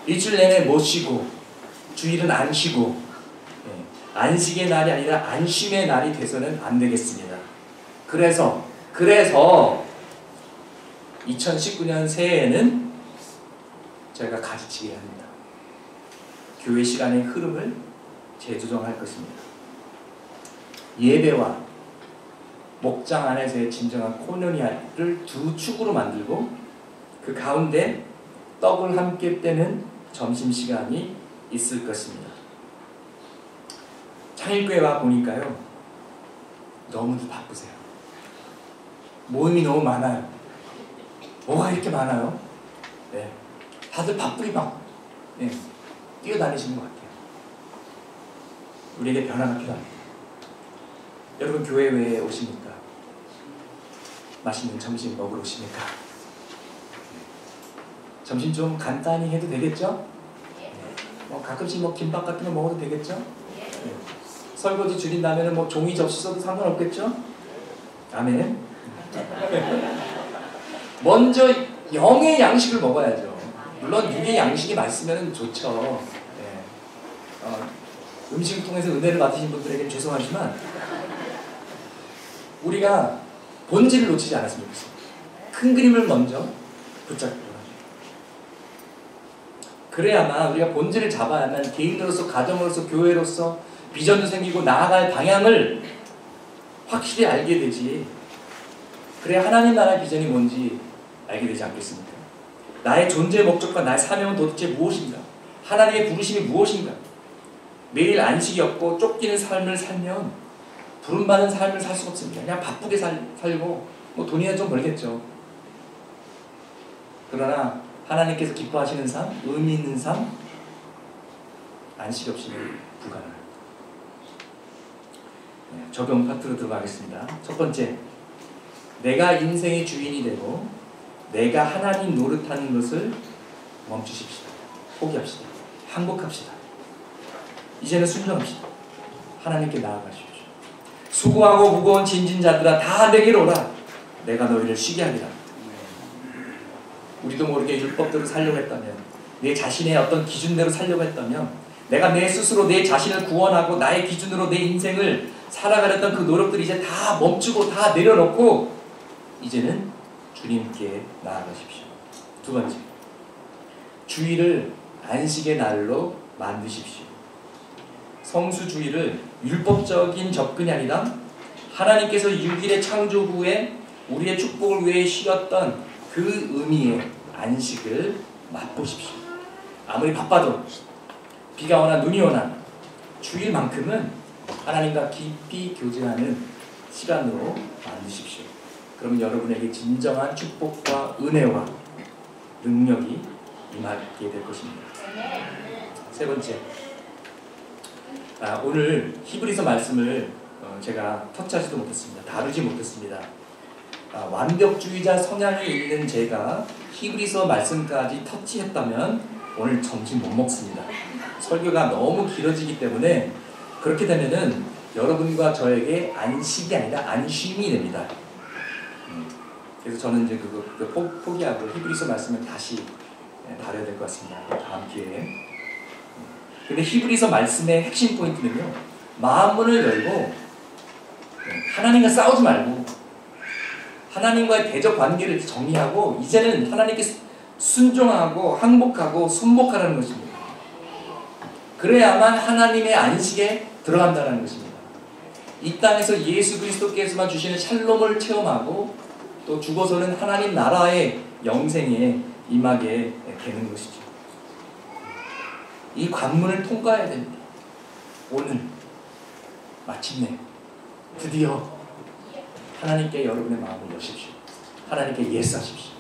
일주일 내내 못 쉬고 주일은 안 쉬고 안식의 날이 아니라 안심의 날이 돼서는 안 되겠습니다. 그래서 2019년 새해에는 저희가 가르치게 합니다. 교회 시간의 흐름을 재조정할 것입니다. 예배와 목장 안에서의 진정한 코노니아를 두 축으로 만들고 그 가운데 떡을 함께 떼는 점심시간이 있을 것입니다. 창일교회 와 보니까요, 너무도 바쁘세요. 모임이 너무 많아요. 뭐가 이렇게 많아요? 네. 다들 바쁘게 막 뛰어다니시는 것 같아요. 우리에게 변화가 필요합니다. 여러분 교회 왜 오십니까? 맛있는 점심 먹으러 오십니까? 점심 좀 간단히 해도 되겠죠? 가끔씩 김밥 같은 거 먹어도 되겠죠? 설거지 줄인다면 종이 접시 써도 상관없겠죠? 아멘. 먼저 영의 양식을 먹어야죠. 물론 육의 양식이 맛있으면 좋죠. 음식을 통해서 은혜를 받으신 분들에게는 죄송하지만 우리가 본질을 놓치지 않았으면 좋겠습니다. 큰 그림을 먼저 붙잡고 그래야만 우리가 본질을 잡아야만 개인으로서, 가정으로서, 교회로서 비전도 생기고 나아갈 방향을 확실히 알게 되지. 그래야 하나님 나라의 비전이 뭔지 알게 되지 않겠습니까? 나의 존재 목적과 나의 사명은 도대체 무엇인가? 하나님의 부르심이 무엇인가? 매일 안식이 없고 쫓기는 삶을 살면 부름받은 삶을 살 수가 없습니다. 그냥 바쁘게 살고 돈이나 좀 벌겠죠. 그러나 하나님께서 기뻐하시는 삶, 의미 있는 삶, 안식 없이는 불가능합니다. 적용 파트로 들어가겠습니다. 첫 번째, 내가 인생의 주인이 되고 내가 하나님 노릇하는 것을 멈추십시다. 포기합시다. 항복합시다. 이제는 순종합시다. 하나님께 나아가십시오. 수고하고 무거운 짐진 자들아 다 내게로 오라. 내가 너희를 쉬게 하리라. 우리도 모르게 율법대로 살려고 했다면, 내 자신의 어떤 기준대로 살려고 했다면, 내가 내 스스로 내 자신을 구원하고 나의 기준으로 내 인생을 살아가려던 그 노력들이 이제 다 멈추고 다 내려놓고 이제는 주님께 나아가십시오. 두 번째, 주일을 안식의 날로 만드십시오. 성수주일을 율법적인 접근이 아니라 하나님께서 6일의 창조 후에 우리의 축복을 위해 쉬었던 그 의미의 안식을 맛보십시오. 아무리 바빠도 비가 오나 눈이 오나 주일만큼은 하나님과 깊이 교제하는 시간으로 만드십시오. 그러면 여러분에게 진정한 축복과 은혜와 능력이 임하게 될 것입니다. 세 번째, 오늘 히브리서 말씀을 제가 터치하지도 못했습니다. 다루지 못했습니다. 완벽주의자 성향이 있는 제가 히브리서 말씀까지 터치했다면 오늘 점심 못 먹습니다. 설교가 너무 길어지기 때문에 그렇게 되면은 여러분과 저에게 안식이 아니라 안쉼이 됩니다. 그래서 저는 이제 포기하고 히브리서 말씀을 다시 다뤄야 될 것 같습니다. 다음 기회에. 근데 히브리서 말씀의 핵심 포인트는요, 마음문을 열고 하나님과 싸우지 말고 하나님과의 대적 관계를 정리하고 이제는 하나님께 순종하고 항복하고 순복하라는 것입니다. 그래야만 하나님의 안식에 들어간다는 것입니다. 이 땅에서 예수 그리스도께서만 주시는 샬롬을 체험하고 또 죽어서는 하나님 나라의 영생에 임하게 되는 것이죠. 이 관문을 통과해야 됩니다. 오늘 마침내 드디어 하나님께 여러분의 마음을 여십시오. 하나님께 예스하십시오.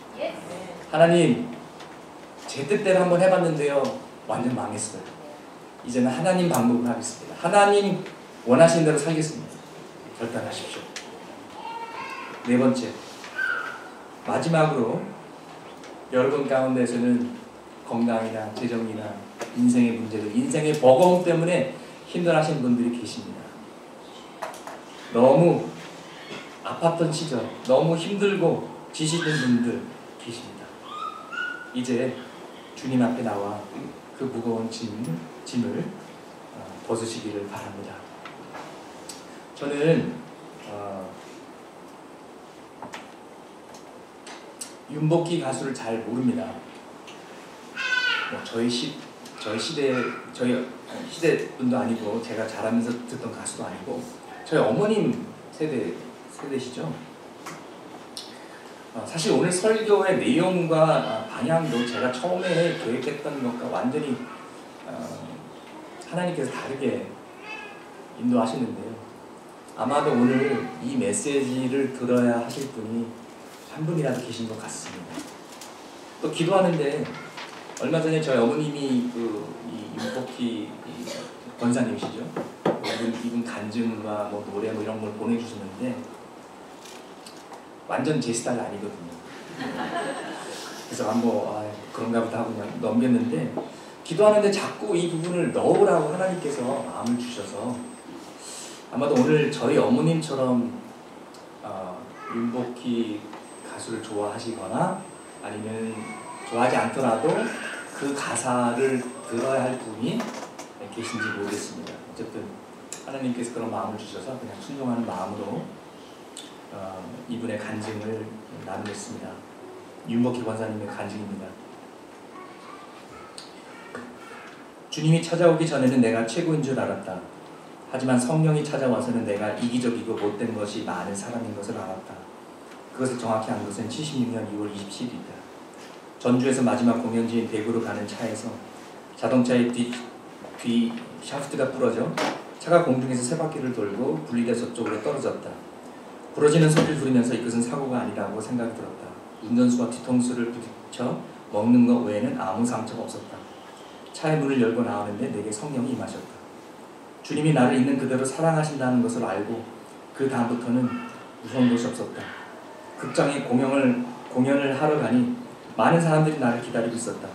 하나님, 제 뜻대로 한번 해봤는데요, 완전 망했어요. 이제는 하나님 방법으로 하겠습니다. 하나님 원하시는 대로 살겠습니다. 결단하십시오. 네 번째, 마지막으로 여러분 가운데서는 건강이나 재정이나 인생의 문제들, 인생의 버거움 때문에 힘들어하시는 분들이 계십니다. 너무 아팠던 시절, 너무 힘들고 지치는 분들 계십니다. 이제 주님 앞에 나와 그 무거운 짐을 벗으시기를 바랍니다. 저는 윤복희 가수를 잘 모릅니다. 저희 시대 분도 아니고 제가 자라면서 듣던 가수도 아니고 저희 어머님 세대시죠. 사실 오늘 설교의 내용과 방향도 제가 처음에 계획했던 것과 완전히 하나님께서 다르게 인도하시는데요. 아마도 오늘 이 메시지를 들어야 하실 분이 한 분이라도 계신 것 같습니다. 또 기도하는데 얼마 전에 저희 어머님이 이 윤복희 권사님이시죠. 이분 간증과 뭐 노래 뭐 이런 걸 보내주셨는데 완전 제 스타일 아니거든요. 그래서 그런가 보다 하고 그냥 넘겼는데 기도하는데 자꾸 이 부분을 넣으라고 하나님께서 마음을 주셔서 아마도 오늘 저희 어머님처럼 윤복희 가수를 좋아하시거나 아니면 좋아하지 않더라도 그 가사를 들어야 할 분이 계신지 모르겠습니다. 어쨌든 하나님께서 그런 마음을 주셔서 그냥 순종하는 마음으로 이분의 간증을 나누겠습니다. 윤복희 권사님의 간증입니다. 주님이 찾아오기 전에는 내가 최고인 줄 알았다. 하지만 성령이 찾아와서는 내가 이기적이고 못된 것이 많은 사람인 것을 알았다. 그것을 정확히 한 것은 76년 2월 27일이다. 전주에서 마지막 공연지인 대구로 가는 차에서 자동차의 뒤 샤프트가 부러져 차가 공중에서 세 바퀴를 돌고 분리돼 저쪽으로 떨어졌다. 부러지는 소리를 들으면서 이것은 사고가 아니라고 생각이 들었다. 운전수와 뒤통수를 부딪혀 먹는 것 외에는 아무 상처가 없었다. 차의 문을 열고 나오는데 내게 성령이 임하셨다. 주님이 나를 있는 그대로 사랑하신다는 것을 알고 그 다음부터는 무서운 것이 없었다. 극장에 공연을 하러 가니 많은 사람들이 나를 기다리고 있었다.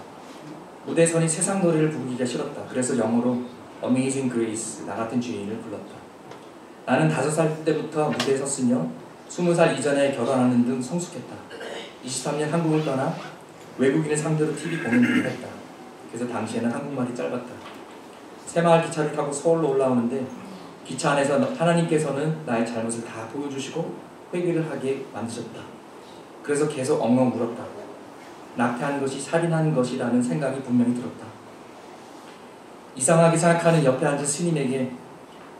무대에 서니 세상 노래를 부르기가 싫었다. 그래서 영어로 Amazing Grace, 나 같은 죄인을 불렀다. 나는 5살 때부터 무대에 섰으며 20살 이전에 결혼하는 등 성숙했다. 23년 한국을 떠나 외국인을 상대로 TV 공연을 했다. 그래서 당시에는 한국말이 짧았다. 새마을 기차를 타고 서울로 올라오는데 기차 안에서 하나님께서는 나의 잘못을 다 보여주시고 회개를 하게 만드셨다. 그래서 계속 엉엉 울었다. 낙태한 것이 살인한 것이라는 생각이 분명히 들었다. 이상하게 생각하는 옆에 앉은 스님에게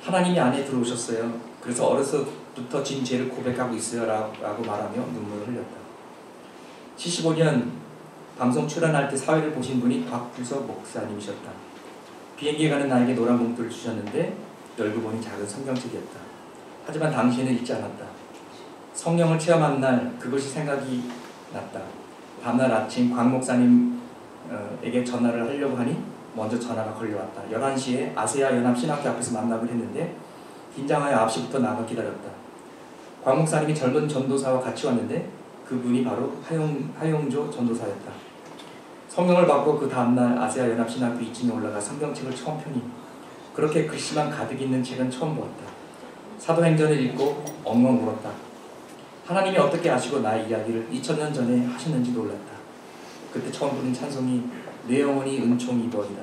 하나님이 안에 들어오셨어요. 그래서 어려서부터 진 죄를 고백하고 있어요 라고 말하며 눈물을 흘렸다. 75년 방송 출연할 때 사회를 보신 분이 곽규석 목사님이셨다. 비행기에 가는 나에게 노란 봉투를 주셨는데 열고 보니 작은 성경책이었다. 하지만 당시에는 읽지 않았다. 성령을 체험한 날 그것이 생각이 났다. 다음날 아침 곽 목사님에게 전화를 하려고 하니 먼저 전화가 걸려왔다. 11시에 아세아 연합 신학교 앞에서 만나기로 했는데 긴장하여 9시부터 나가 기다렸다. 곽 목사님이 젊은 전도사와 같이 왔는데 그분이 바로 하용조 전도사였다. 성령을 받고 그 다음날 아세아 연합 신학교 2층에 올라가 성경책을 처음 펴니 그렇게 글씨만 가득 있는 책은 처음 보았다. 사도행전을 읽고 엉엉 울었다. 하나님이 어떻게 아시고 나의 이야기를 2000년 전에 하셨는지 놀랐다. 그때 처음 부른 찬송이 내 영혼이 은총 입어이다.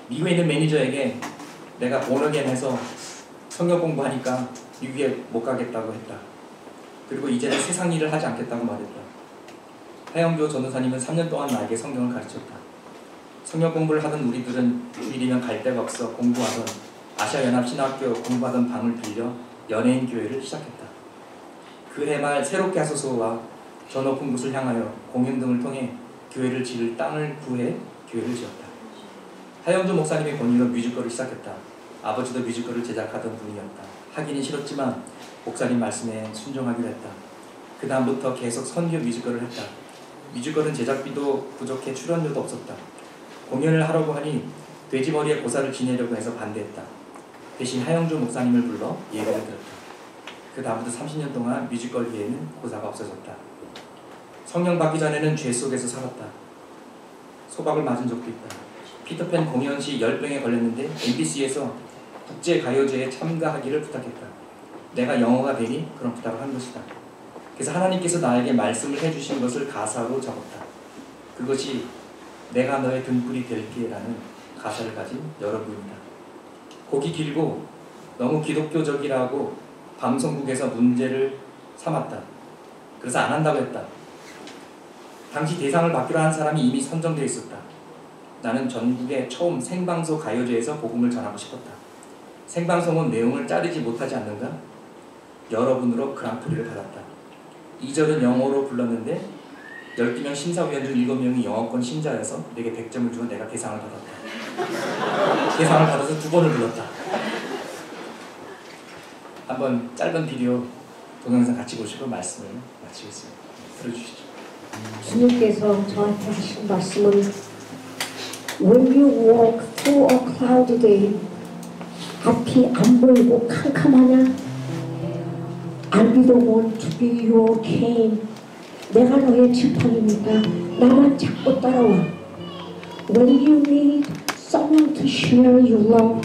미국에 있는 매니저에게 내가 본어겐해서 성경 공부하니까 미국에 못 가겠다고 했다. 그리고 이제는 세상 일을 하지 않겠다고 말했다. 하영조 전도사님은 3년 동안 나에게 성경을 가르쳤다. 성경 공부를 하던 우리들은 주일이면 갈 데가 없어 공부하던 아시아연합신학교 공부하던 방을 빌려 연예인 교회를 시작했다. 그 해 말 새롭게 하소서와 저 높은 곳을 향하여 공연 등을 통해 교회를 지을 땅을 구해 교회를 지었다. 하영조 목사님의 권유로 뮤지컬을 시작했다. 아버지도 뮤지컬을 제작하던 분이었다. 하기는 싫었지만 목사님 말씀에 순종하기로 했다. 그 다음부터 계속 선교 뮤지컬을 했다. 뮤지컬은 제작비도 부족해 출연료도 없었다. 공연을 하려고 하니 돼지머리에 고사를 지내려고 해서 반대했다. 대신 하영주 목사님을 불러 예배를 드렸다. 그 다음부터 30년 동안 뮤지컬계에는 고사가 없어졌다. 성령 받기 전에는 죄 속에서 살았다. 소박을 맞은 적도 있다. 피터팬 공연 시 열병에 걸렸는데 MBC에서 국제가요제에 참가하기를 부탁했다. 내가 영어가 되니 그런 부탁을 한 것이다. 그래서 하나님께서 나에게 말씀을 해주신 것을 가사로 적었다. 그것이 내가 너의 등불이 될게 라는 가사를 가진 여러분이다. 곡이 길고 너무 기독교적이라고 방송국에서 문제를 삼았다. 그래서 안 한다고 했다. 당시 대상을 받기로 한 사람이 이미 선정되어 있었다. 나는 전국의 처음 생방송 가요제에서 복음을 전하고 싶었다. 생방송은 내용을 자르지 못하지 않는가? 여러분으로 그랑프리를 받았다. 2절은 영어로 불렀는데 12명 심사위원 중 7명이 영어권 신자여서 내게 100점을 주고 내가 대상을 받았다. 대상을 받아서 2번을 불렀다. 한번 짧은 비디오 동영상 같이 보시고 말씀을 마치겠습니다. 들어주시죠. 주님께서 저한테 하신 말씀은 When you walk through a cloudy day, 앞이 안 보이고 캄캄하냐? I'll be the one to be your cane. 내가 너의 지팡이니까 나만 잡고 따라와. When you need someone to share your love,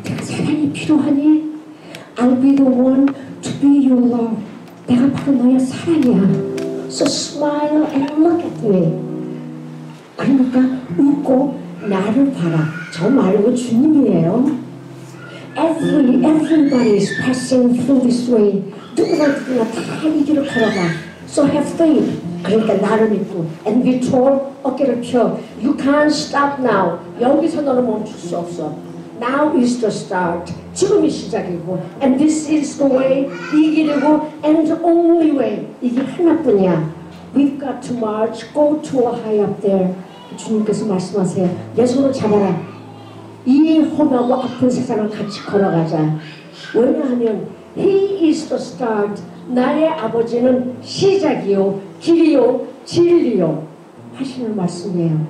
내가 사랑이 필요하니? I'll be the one to be your love. 내가 바로 너의 사랑이야. So smile and look at me. 그러니까 웃고 나를 봐라. 저 말고 주님이에요. Everybody is passing through this way. 누구나 다 이 길을 걸어가. So have faith. 그러니까 나를 믿고 and be tall. 어깨를 펴. You can't stop now. 여기서 너는 멈출 수 없어. Now is the start. 지금이 시작이고 and this is the way. 이 길이고 and the only way. 이게 하나뿐이야. We've got to march. Go to a high up there. 주님께서 말씀하세요. 내 손을 잡아라. 이 험하고 아픈 세상을 같이 걸어가자. 왜냐하면 He is the start. 나의 아버지는 시작이요, 길이요, 진리요 하시는 말씀이에요.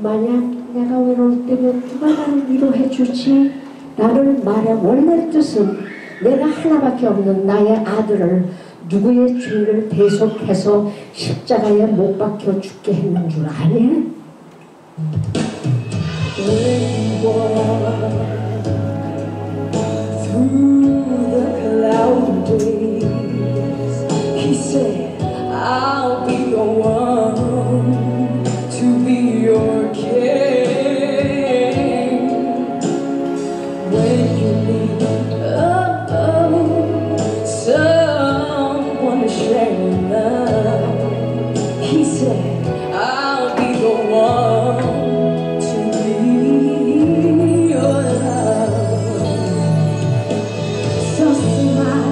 만약 내가 외로울 때면 누가 나를 위로해 주지? 나를 말해 원래 뜻은 내가 하나밖에 없는 나의 아들을 누구의 죄를 대속해서 십자가에 못 박혀 죽게 했는 줄 아니? He said, I'll be the one to be your king. When you need someone to share your love, he said, I'll be the one to be your love. So smile.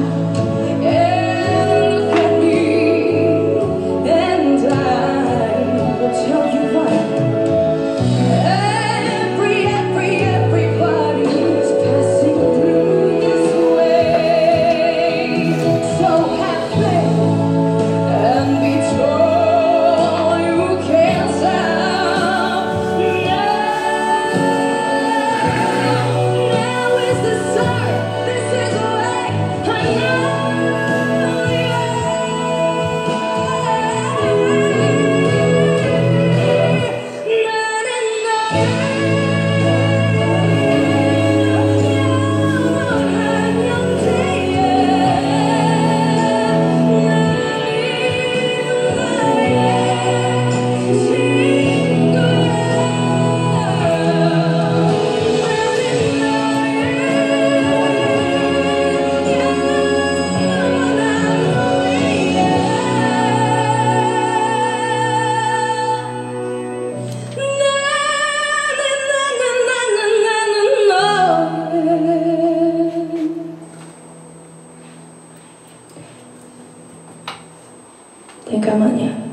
내가 만약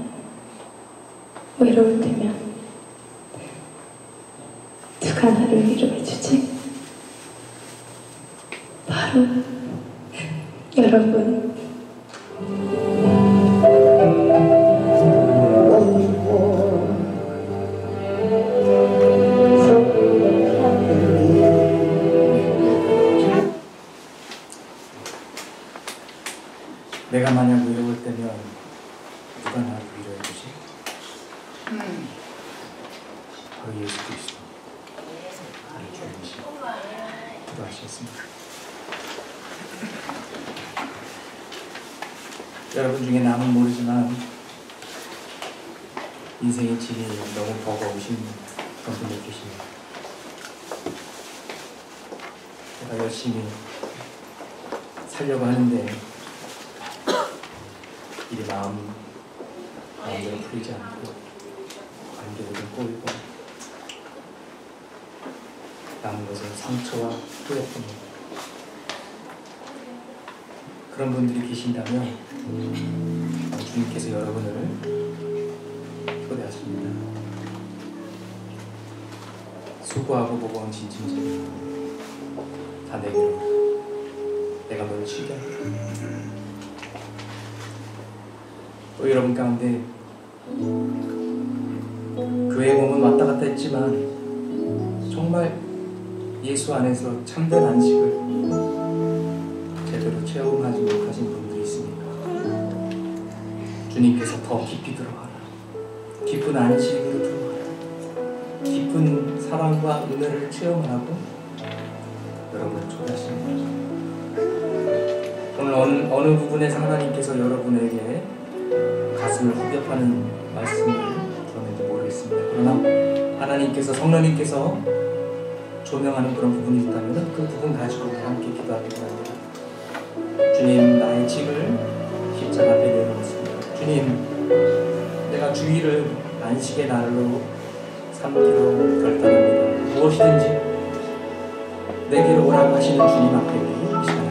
외로울 때면 누가 나를 위로해주지? 바로 여러분. 바로 예수 그리스도 우리 주님이시. 기도하시겠습니다. 여러분 중에 남은 모르지만 인생의 짐이 너무 버거우신 그런 분들 계십니다. 제가 열심히 살려고 하는데 일이 마음대로 풀리지 않고 관계도 좀 꼬이고 남은 것은 상처와 후회뿐입니다. 그런 분들이 계신다면 주님께서 여러분을 초대하십니다. 수고하고 무거운 짐짐들 다 내게로 내가 너를 쉬게 할게. 또 여러분 가운데 교회 몸은 왔다 갔다 했지만 정말 예수 안에서 참된 안식을 제대로 체험하지 못하신 분들이 있습니까? 주님께서 더 깊이 들어가라. 깊은 안식으로 들어가라. 깊은 사랑과 은혜를 체험하라고 여러분을 초대하십니다. 오늘 어느 부분에서 하나님께서 여러분에게 가슴을 후벼파는 말씀을 들었는지 모르겠습니다. 그러나 하나님께서 성령님께서 조명하는 그런 부분이 있다면 그 부분 가지고 함께 기도하기를 합니다. 주님, 나의 짐을 십자가 앞에 내놓습니다. 주님, 내가 주일을 안식의 날로 삼기로 결단합니다. 무엇이든지 내게로 오라고 하시는 주님 앞에 이 시간